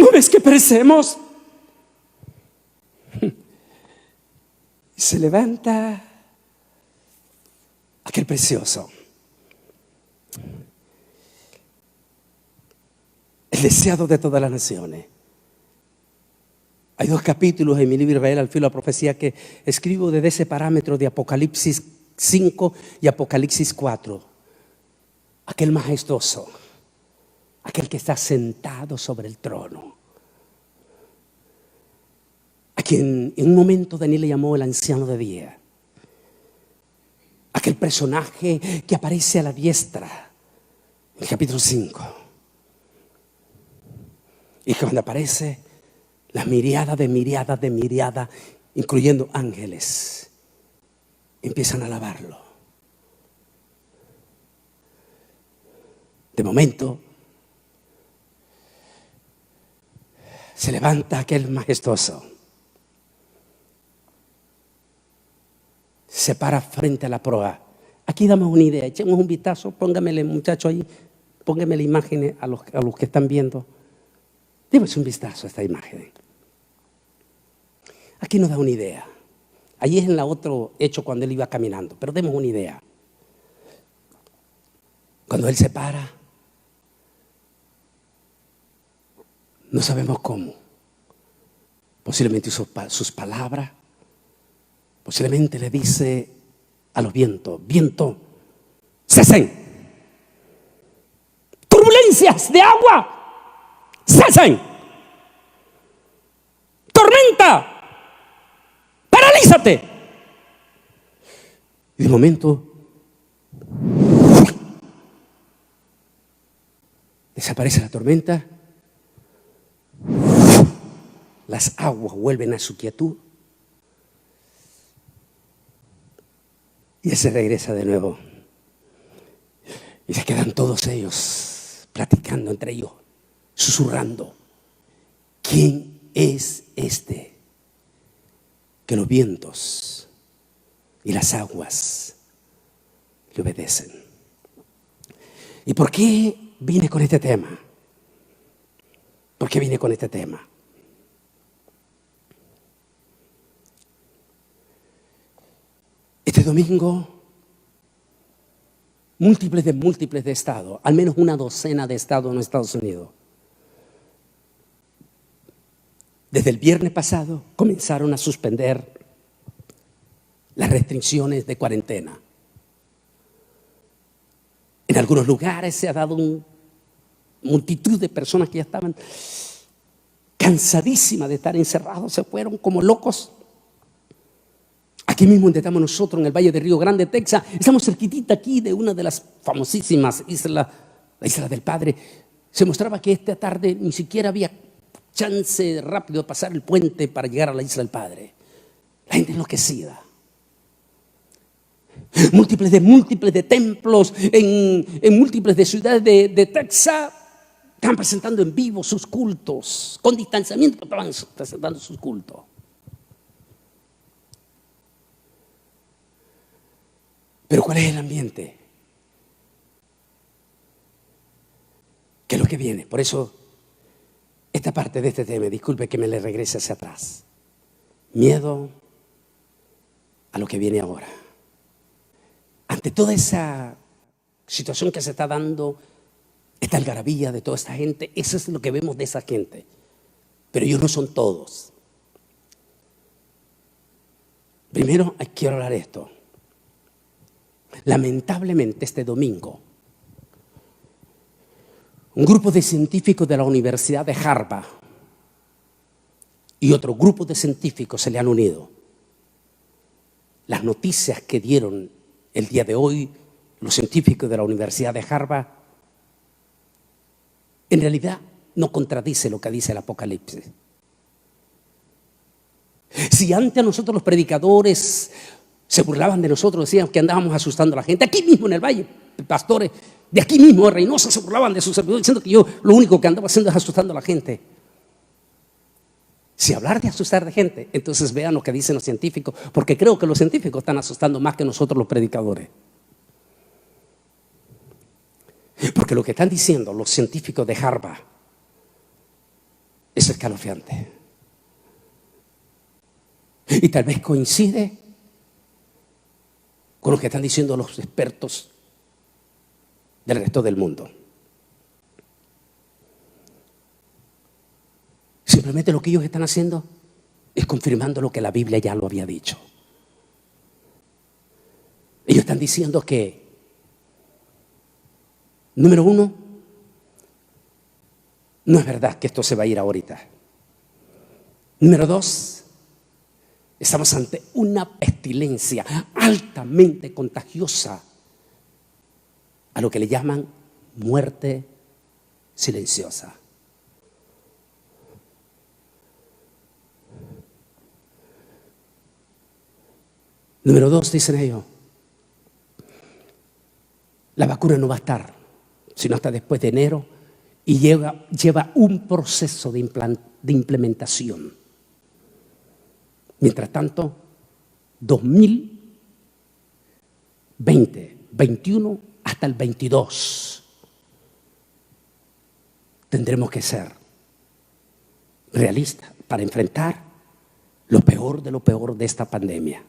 ¿no ves que perecemos? Y se levanta aquel precioso, el deseado de todas las naciones. Hay 2 capítulos en mi libro Israel al filo de la profecía que escribo desde ese parámetro de Apocalipsis 5 y Apocalipsis 4. Aquel majestuoso, aquel que está sentado sobre el trono, a quien en un momento Daniel le llamó el anciano de día. Aquel personaje que aparece a la diestra en el capítulo 5. Y que cuando aparece, las miriadas de miriadas, incluyendo ángeles, empiezan a alabarlo. De momento, se levanta aquel majestuoso, se para frente a la proa. Aquí damos una idea, echemos un vistazo, póngamele, muchacho, ahí, póngame la imagen a los que están viendo. Demos un vistazo a esta imagen. Aquí nos da una idea. Allí es en la otro hecho cuando él iba caminando, pero demos una idea. Cuando él se para, no sabemos cómo. Posiblemente sus palabras, posiblemente le dice a los vientos, viento, cesen. Turbulencias de agua, cesen. Tormenta, paralízate. Y de momento desaparece la tormenta, las aguas vuelven a su quietud y él se regresa de nuevo y se quedan todos ellos platicando entre ellos, susurrando. ¿Quién es este que los vientos y las aguas le obedecen? ¿Y por qué vine con este tema? ¿Por qué vine con este tema? Este domingo, múltiples de estados, al menos una docena de estados en los Estados Unidos, desde el viernes pasado comenzaron a suspender las restricciones de cuarentena. En algunos lugares se ha dado una multitud de personas que ya estaban cansadísimas de estar encerrados, se fueron como locos. Aquí mismo donde estamos nosotros, en el Valle de Río Grande, Texas, estamos cerquitita aquí de una de las famosísimas islas, la Isla del Padre. Se mostraba que esta tarde ni siquiera había chance rápido de pasar el puente para llegar a la Isla del Padre. La gente enloquecida. Múltiples de templos en múltiples de ciudades de Texas estaban presentando en vivo sus cultos. Con distanciamiento estaban presentando sus cultos. Pero ¿cuál es el ambiente? ¿Qué es lo que viene? Por eso, esta parte de este tema, disculpe que me le regrese hacia atrás. Miedo a lo que viene ahora. Ante toda esa situación que se está dando, esta algarabía de toda esta gente, eso es lo que vemos de esa gente. Pero ellos no son todos. Primero, quiero hablar de esto. Lamentablemente, este domingo, un grupo de científicos de la Universidad de Harvard y otro grupo de científicos se le han unido. Las noticias que dieron el día de hoy los científicos de la Universidad de Harvard en realidad no contradice lo que dice el Apocalipsis. Si antes a nosotros los predicadores se burlaban de nosotros, decían que andábamos asustando a la gente, aquí mismo en el valle, pastores de aquí mismo de Reynosa se burlaban de sus servidores diciendo que yo lo único que andaba haciendo es asustando a la gente. Si hablar de asustar de gente, entonces vean lo que dicen los científicos, porque creo que los científicos están asustando más que nosotros los predicadores. Porque lo que están diciendo los científicos de Harvard es escalofriante. Y tal vez coincide con lo que están diciendo los expertos del resto del mundo. Simplemente lo que ellos están haciendo es confirmando lo que la Biblia ya lo había dicho. Ellos están diciendo que, número uno, no es verdad que esto se va a ir ahorita. Número dos, estamos ante una pestilencia altamente contagiosa, a lo que le llaman muerte silenciosa. Número dos, dicen ellos, la vacuna no va a estar, sino hasta después de enero, y lleva un proceso de implementación. Mientras tanto, 2020, 21 hasta el 22, tendremos que ser realistas para enfrentar lo peor de esta pandemia.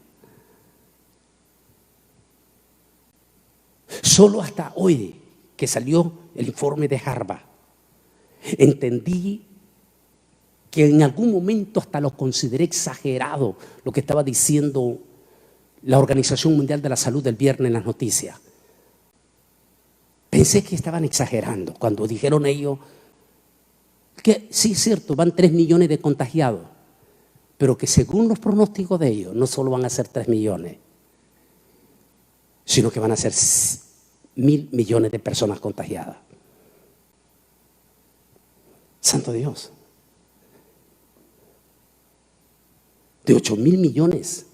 Solo hasta hoy que salió el informe de Harvard, entendí que en algún momento hasta lo consideré exagerado lo que estaba diciendo la Organización Mundial de la Salud el viernes en las noticias. Pensé que estaban exagerando cuando dijeron ellos que sí es cierto, van 3 millones de contagiados, pero que según los pronósticos de ellos no solo van a ser 3 millones, sino que van a ser 1.000 millones de personas contagiadas. Santo Dios. De 8.000 millones.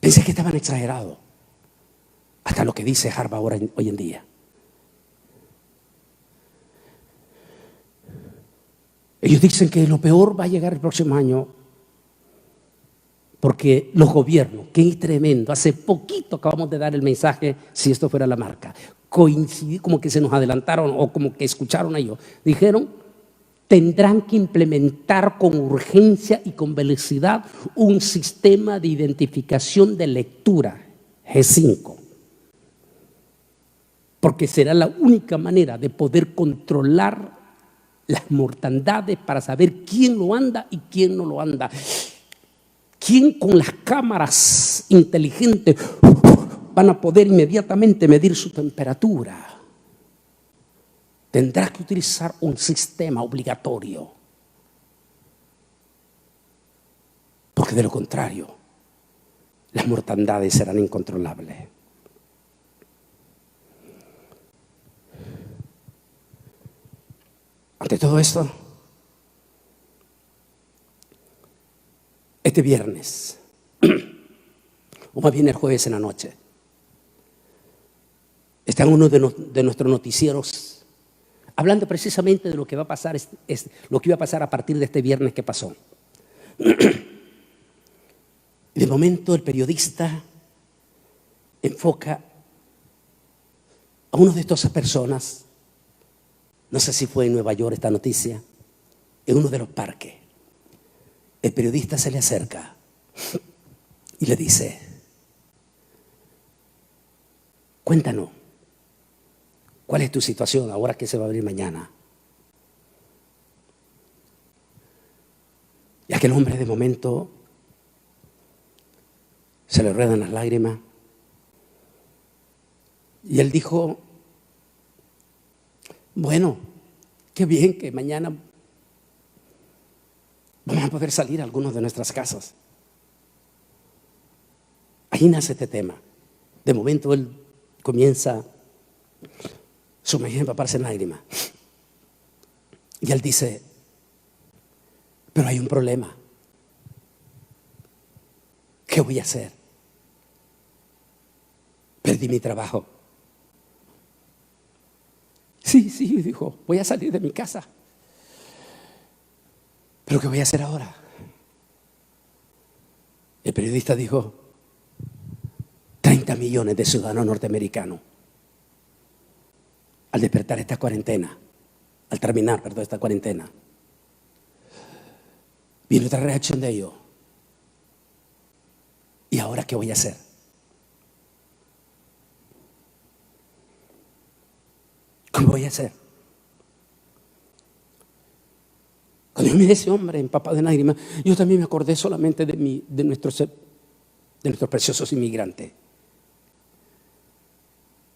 Pensé que estaban exagerados. Hasta lo que dice Harvard ahora hoy en día. Ellos dicen que lo peor va a llegar el próximo año, porque los gobiernos, que es tremendo, hace poquito acabamos de dar el mensaje, si esto fuera la marca, coincidí, como que se nos adelantaron o como que escucharon a ellos, dijeron, tendrán que implementar con urgencia y con velocidad un sistema de identificación de lectura, G5, porque será la única manera de poder controlar las mortandades para saber quién lo anda y quién no lo anda. ¿Quién con las cámaras inteligentes van a poder inmediatamente medir su temperatura? Tendrá que utilizar un sistema obligatorio. Porque de lo contrario, las mortandades serán incontrolables. Ante todo esto, este viernes, o más bien el jueves en la noche, está en uno de nuestros noticieros hablando precisamente de lo que va a pasar, lo que iba a pasar a partir de este viernes que pasó. Y de momento el periodista enfoca a una de estas personas, no sé si fue en Nueva York esta noticia, en uno de los parques. El periodista se le acerca y le dice: cuéntanos, ¿cuál es tu situación ahora que se va a abrir mañana? Y aquel hombre de momento se le ruedan las lágrimas y él dijo: bueno, qué bien que mañana vamos a poder salir a algunos de nuestras casas. Ahí nace este tema. De momento él comienza sumergir, empaparse en lágrimas. Y él dice: pero hay un problema. ¿Qué voy a hacer? Perdí mi trabajo. Sí, dijo, voy a salir de mi casa. ¿Pero qué voy a hacer ahora? El periodista dijo: 30 millones de ciudadanos norteamericanos, al despertar esta cuarentena, al terminar, esta cuarentena, viene otra reacción de ellos. ¿Y ahora qué voy a hacer? ¿Cómo voy a hacer? Cuando yo miré a ese hombre empapado de lágrimas, yo también me acordé solamente de nuestros preciosos inmigrantes,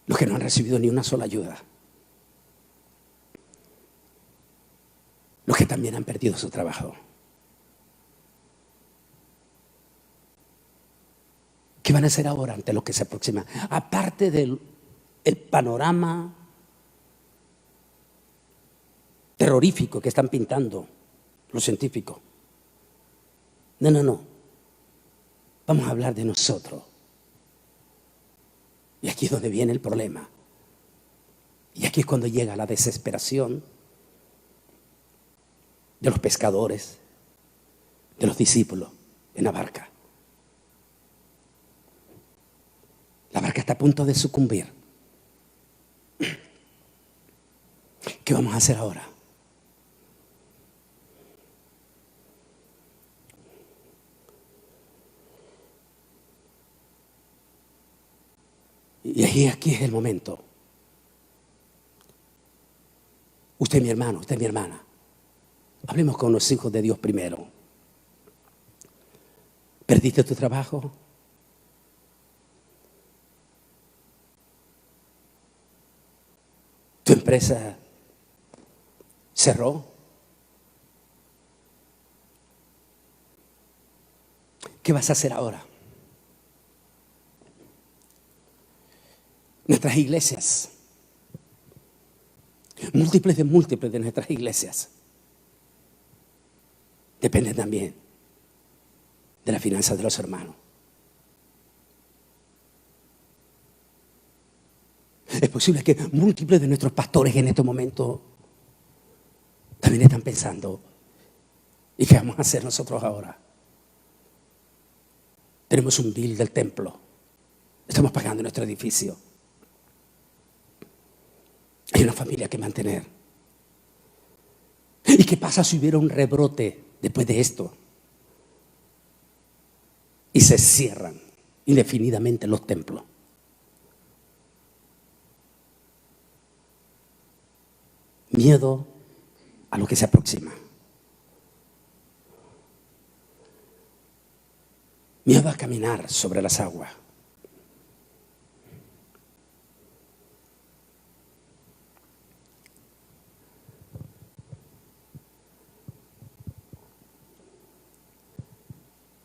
los que no han recibido ni una sola ayuda, los que también han perdido su trabajo. ¿Qué van a hacer ahora ante lo que se aproxima? Aparte del panorama terrorífico que están pintando los científicos. No. Vamos a hablar de nosotros. Y aquí es donde viene el problema. Y aquí es cuando llega la desesperación de los pescadores, de los discípulos en la barca. La barca está a punto de sucumbir. ¿Qué vamos a hacer ahora? Y aquí es el momento. Usted, mi hermano, usted, mi hermana, hablemos con los hijos de Dios primero. ¿Perdiste tu trabajo? ¿Tu empresa cerró? ¿Qué vas a hacer ahora? Nuestras iglesias, múltiples de nuestras iglesias, dependen también de las finanzas de los hermanos. Es posible que múltiples de nuestros pastores en este momento también están pensando: ¿y qué vamos a hacer nosotros ahora? Tenemos un bill del templo, estamos pagando nuestro edificio, hay una familia que mantener. ¿Y qué pasa si hubiera un rebrote después de esto? Y se cierran indefinidamente los templos. Miedo a lo que se aproxima. Miedo a caminar sobre las aguas.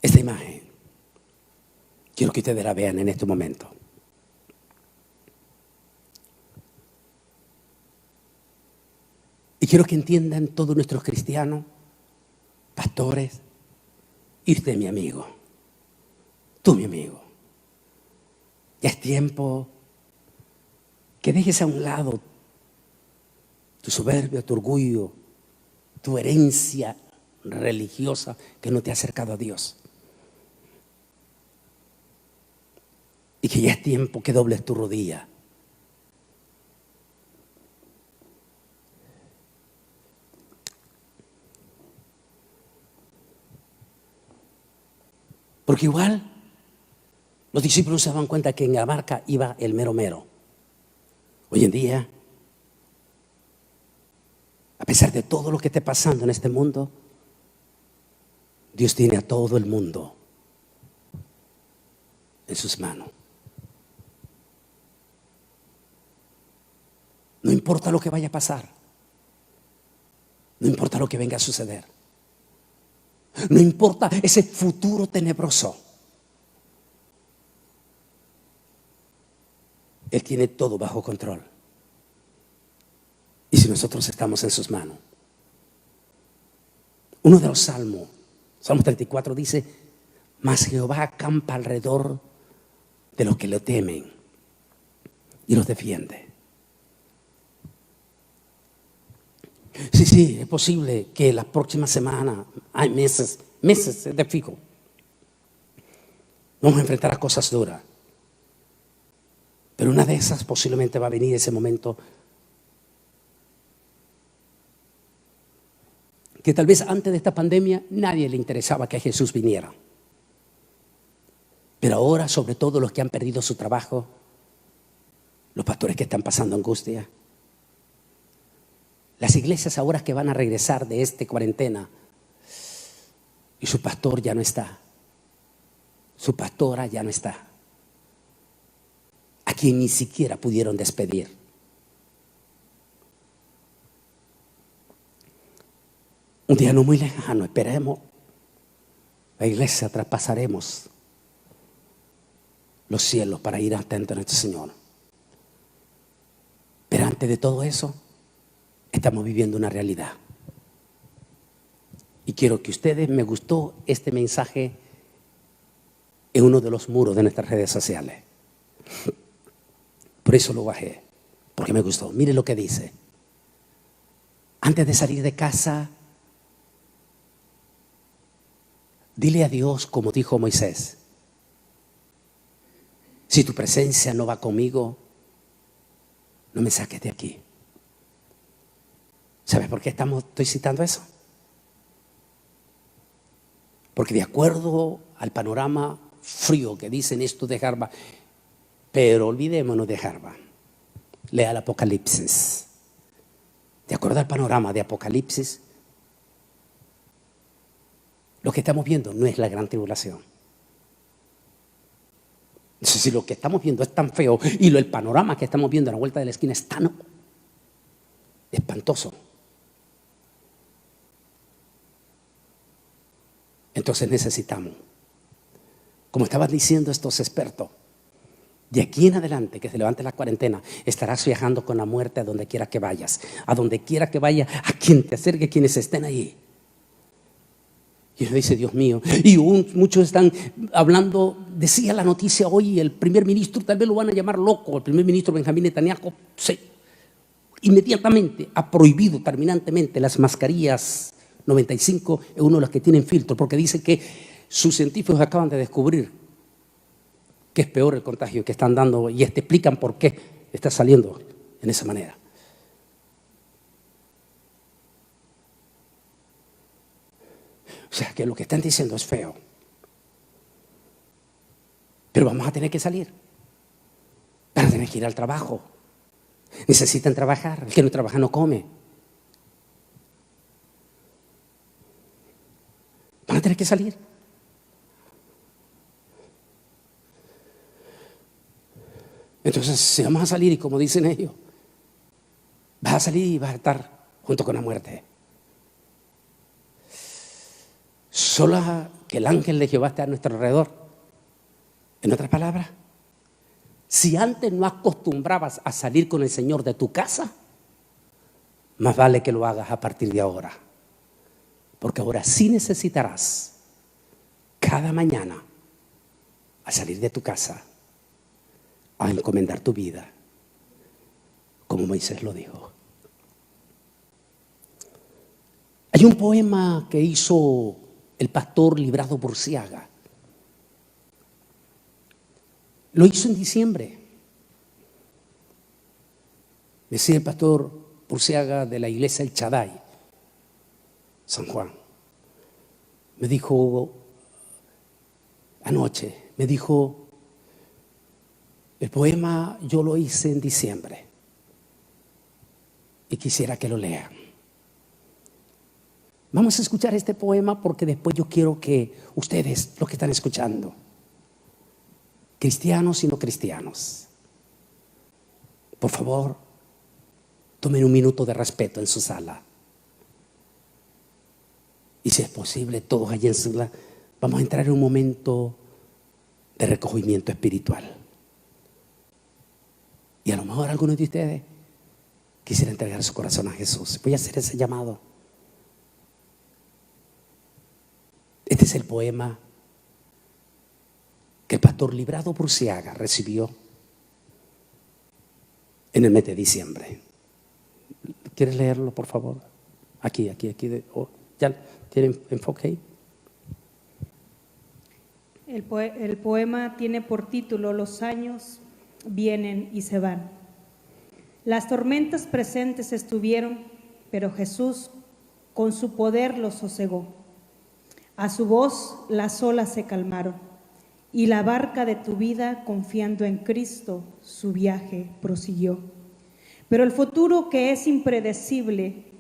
Esta imagen quiero que ustedes la vean en este momento. Y quiero que entiendan todos nuestros cristianos, pastores, Y usted, mi amigo, tú, mi amigo, ya es tiempo que dejes a un lado tu soberbia, tu orgullo, tu herencia religiosa que no te ha acercado a Dios. Y que ya es tiempo que dobles tu rodilla. Porque igual los discípulos se daban cuenta que en la barca iba el mero mero. Hoy en día, a pesar de todo lo que esté pasando en este mundo, Dios tiene a todo el mundo en sus manos. No importa lo que vaya a pasar. No importa lo que venga a suceder. No importa ese futuro tenebroso. Él tiene todo bajo control. Y si nosotros estamos en sus manos. Uno de los salmos, Salmo 34 dice: mas Jehová acampa alrededor de los que le temen y los defiende. Sí, es posible que la próxima semana, hay meses de fijo, vamos a enfrentar a cosas duras. Pero una de esas posiblemente va a venir ese momento que tal vez antes de esta pandemia nadie le interesaba que Jesús viniera. Pero ahora, sobre todo los que han perdido su trabajo, los pastores que están pasando angustia, las iglesias ahora que van a regresar de esta cuarentena y su pastor ya no está, su pastora ya no está, a quien ni siquiera pudieron despedir. Un día no muy lejano, esperemos, la iglesia traspasaremos los cielos para ir atento a nuestro Señor. Pero antes de todo eso, estamos viviendo una realidad. Y quiero que ustedes, me gustó este mensaje en uno de los muros de nuestras redes sociales. Por eso lo bajé, porque me gustó. Mire lo que dice. Antes de salir de casa, dile a Dios como dijo Moisés: si tu presencia no va conmigo, no me saques de aquí. ¿Sabes por qué estoy citando eso? Porque de acuerdo al panorama frío que dicen esto de Harvard, pero olvidémonos de Harvard, lea el Apocalipsis. De acuerdo al panorama de Apocalipsis, lo que estamos viendo no es la gran tribulación. Entonces, si lo que estamos viendo es tan feo y el panorama que estamos viendo a la vuelta de la esquina es tan espantoso, entonces necesitamos, como estaban diciendo estos expertos, de aquí en adelante que se levante la cuarentena, estarás viajando con la muerte a donde quiera que vayas, a donde quiera que vaya, a quien te acerque, quienes estén allí. Y uno dice: Dios mío. Y muchos están hablando, decía la noticia hoy, el primer ministro, tal vez lo van a llamar loco, el primer ministro Benjamín Netanyahu, inmediatamente ha prohibido terminantemente las mascarillas 95 es uno de los que tienen filtro, porque dice que sus científicos acaban de descubrir que es peor el contagio que están dando y te explican por qué está saliendo en esa manera. O sea que lo que están diciendo es feo, pero vamos a tener que salir, van a tener que ir al trabajo, necesitan trabajar, el que no trabaja no come. Van a tener que salir. Entonces, si vamos a salir y como dicen ellos, vas a salir y vas a estar junto con la muerte. Solo que el ángel de Jehová esté a nuestro alrededor. En otras palabras, si antes no acostumbrabas a salir con el Señor de tu casa, más vale que lo hagas a partir de ahora. Porque ahora sí necesitarás cada mañana, al salir de tu casa, a encomendar tu vida, como Moisés lo dijo. Hay un poema que hizo el pastor Librado Burciaga. Lo hizo en diciembre. Decía el pastor Burciaga de la iglesia El Chaday, San Juan. Me dijo anoche, el poema yo lo hice en diciembre y quisiera que lo lean. Vamos a escuchar este poema porque después yo quiero que ustedes, los que están escuchando, cristianos y no cristianos, por favor, tomen un minuto de respeto en su sala. Y si es posible, todos allí en su sala, vamos a entrar en un momento de recogimiento espiritual. Y a lo mejor algunos de ustedes quisieran entregar su corazón a Jesús. Voy a hacer ese llamado. Este es el poema que el pastor Librado Burciaga recibió en el mes de diciembre. ¿Quieres leerlo, por favor? Aquí. ¿Ya tiene enfoque ahí? El poema tiene por título Los años vienen y se van. Las tormentas presentes estuvieron, pero Jesús con su poder los sosegó. A su voz las olas se calmaron y la barca de tu vida, confiando en Cristo, su viaje prosiguió. Pero el futuro, que es impredecible,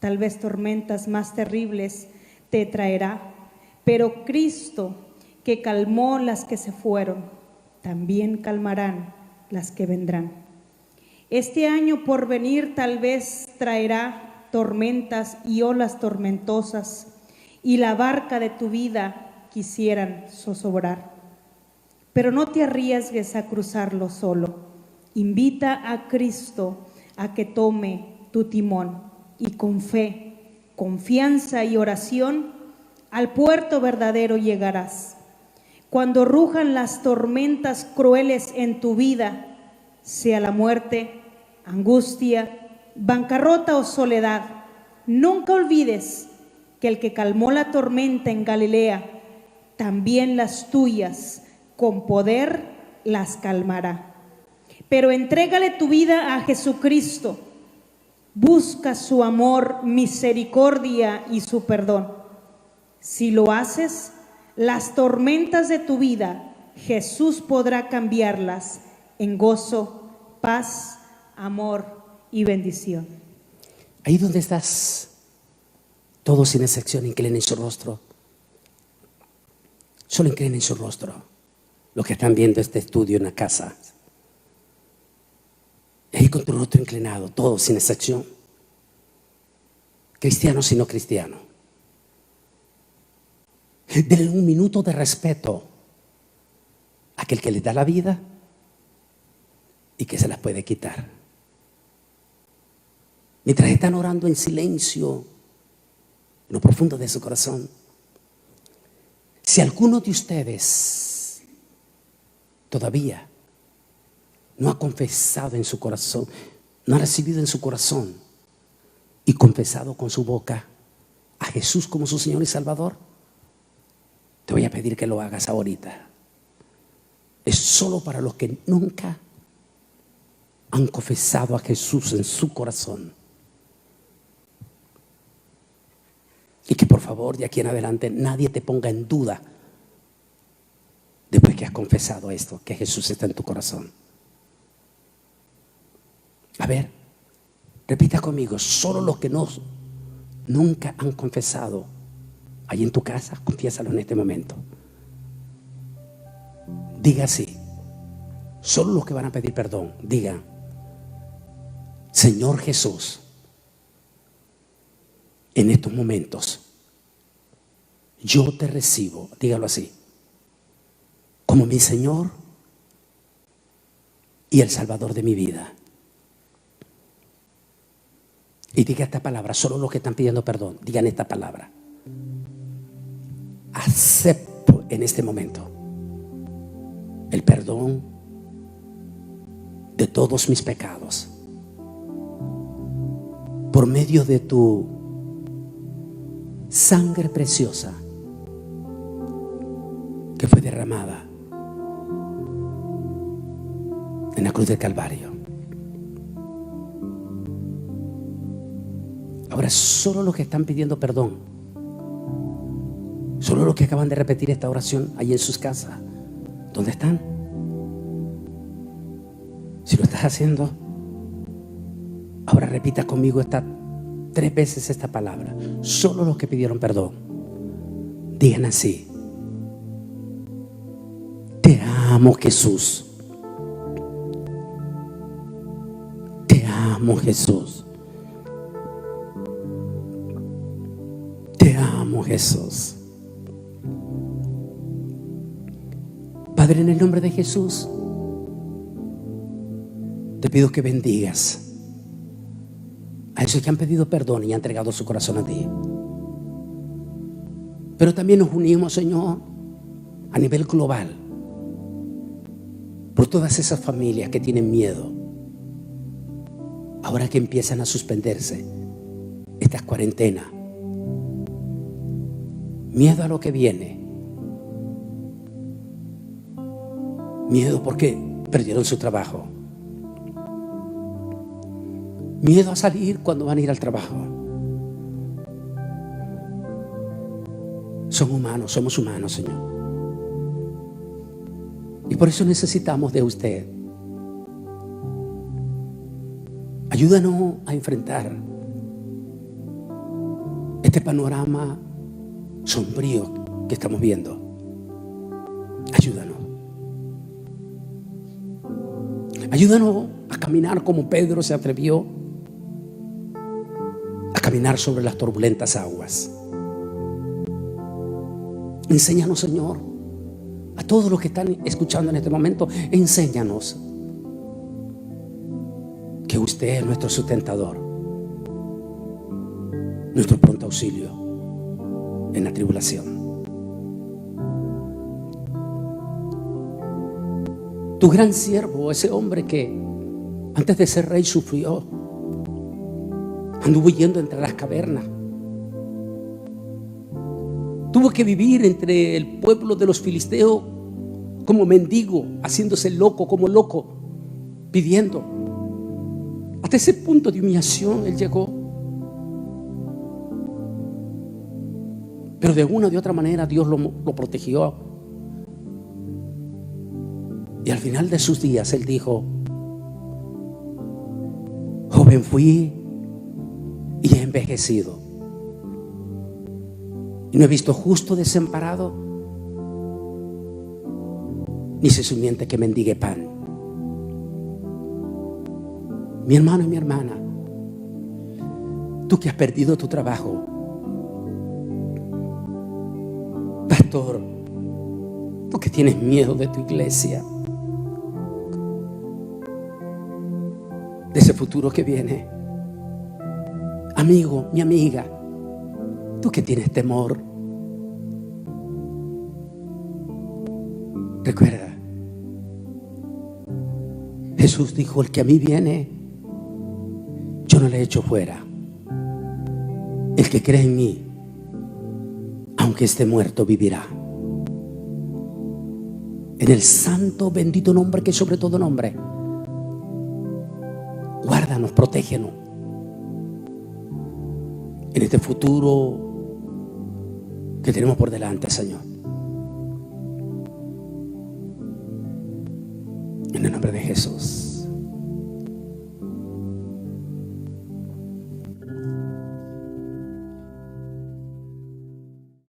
tal vez tormentas más terribles te traerá, pero Cristo, que calmó las que se fueron, también calmarán las que vendrán. Este año por venir tal vez traerá tormentas y olas tormentosas, y la barca de tu vida quisieran zozobrar. Pero no te arriesgues a cruzarlo solo. Invita a Cristo a que tome tu timón y con fe, confianza y oración al puerto verdadero llegarás. Cuando rujan las tormentas crueles en tu vida, sea la muerte, angustia, bancarrota o soledad, nunca olvides que el que calmó la tormenta en Galilea, también las tuyas con poder las calmará. Pero entrégale tu vida a Jesucristo, busca su amor, misericordia y su perdón. Si lo haces, las tormentas de tu vida, Jesús podrá cambiarlas en gozo, paz, amor y bendición. Ahí donde estás, todos sin excepción inclinen su rostro. Solo inclinen su rostro. Los que están viendo este estudio en la casa. Y ahí con tu rostro inclinado, todos sin excepción. Cristianos y no cristianos. Denle un minuto de respeto a aquel que les da la vida y que se las puede quitar. Mientras están orando en silencio, en lo profundo de su corazón, si alguno de ustedes todavía no ha confesado en su corazón, no ha recibido en su corazón y confesado con su boca a Jesús como su Señor y Salvador, te voy a pedir que lo hagas ahorita. Es solo para los que nunca han confesado a Jesús en su corazón. Y que por favor de aquí en adelante nadie te ponga en duda después que has confesado esto, que Jesús está en tu corazón. A ver, repita conmigo, solo los que nunca han confesado, ahí en tu casa, confiésalo en este momento. Diga así, solo los que van a pedir perdón, digan: Señor Jesús, en estos momentos yo te recibo, dígalo así, como mi Señor y el Salvador de mi vida. Y diga esta palabra, solo los que están pidiendo perdón, digan esta palabra: acepto en este momento el perdón de todos mis pecados por medio de tu sangre preciosa que fue derramada en la cruz del Calvario. Ahora solo los que están pidiendo perdón, solo los que acaban de repetir esta oración ahí en sus casas, ¿dónde están? Si lo estás haciendo, ahora repita conmigo 3 veces esta palabra. Solo los que pidieron perdón digan así: te amo, Jesús. Te amo, Jesús. Te amo, Jesús. Padre, en el nombre de Jesús, te pido que bendigas a esos que han pedido perdón y han entregado su corazón a ti. Pero también nos unimos, Señor, a nivel global, por todas esas familias que tienen miedo, ahora que empiezan a suspenderse estas cuarentenas. Miedo a lo que viene. Miedo porque perdieron su trabajo. Miedo a salir cuando van a ir al trabajo. Son humanos, somos humanos, Señor. Y por eso necesitamos de usted. Ayúdanos a enfrentar este panorama sombrío que estamos viendo. Ayúdanos. Ayúdanos a caminar como Pedro se atrevió a caminar sobre las turbulentas aguas. Enséñanos, Señor, a todos los que están escuchando en este momento, enséñanos que usted es nuestro sustentador, nuestro pronto auxilio en la tribulación. Tu gran siervo, ese hombre que antes de ser rey sufrió, anduvo huyendo entre las cavernas, tuvo que vivir entre el pueblo de los filisteos como mendigo, haciéndose loco como loco, pidiendo. Hasta ese punto de humillación él llegó. Pero de una o de otra manera Dios lo protegió. Y al final de sus días él dijo: joven fui y he envejecido, y no he visto justo desamparado, ni se simiente que mendigue pan. Mi hermano y mi hermana, tú que has perdido tu trabajo, pastor, tú que tienes miedo de tu iglesia, de ese futuro que viene, amigo, mi amiga, tú que tienes temor, recuerda, Jesús dijo: el que a mí viene, yo no le echo fuera. El que cree en mí, aunque esté muerto, vivirá. En el santo, bendito nombre que es sobre todo nombre, guárdanos, protégenos en este futuro que tenemos por delante, Señor. En el nombre de Jesús.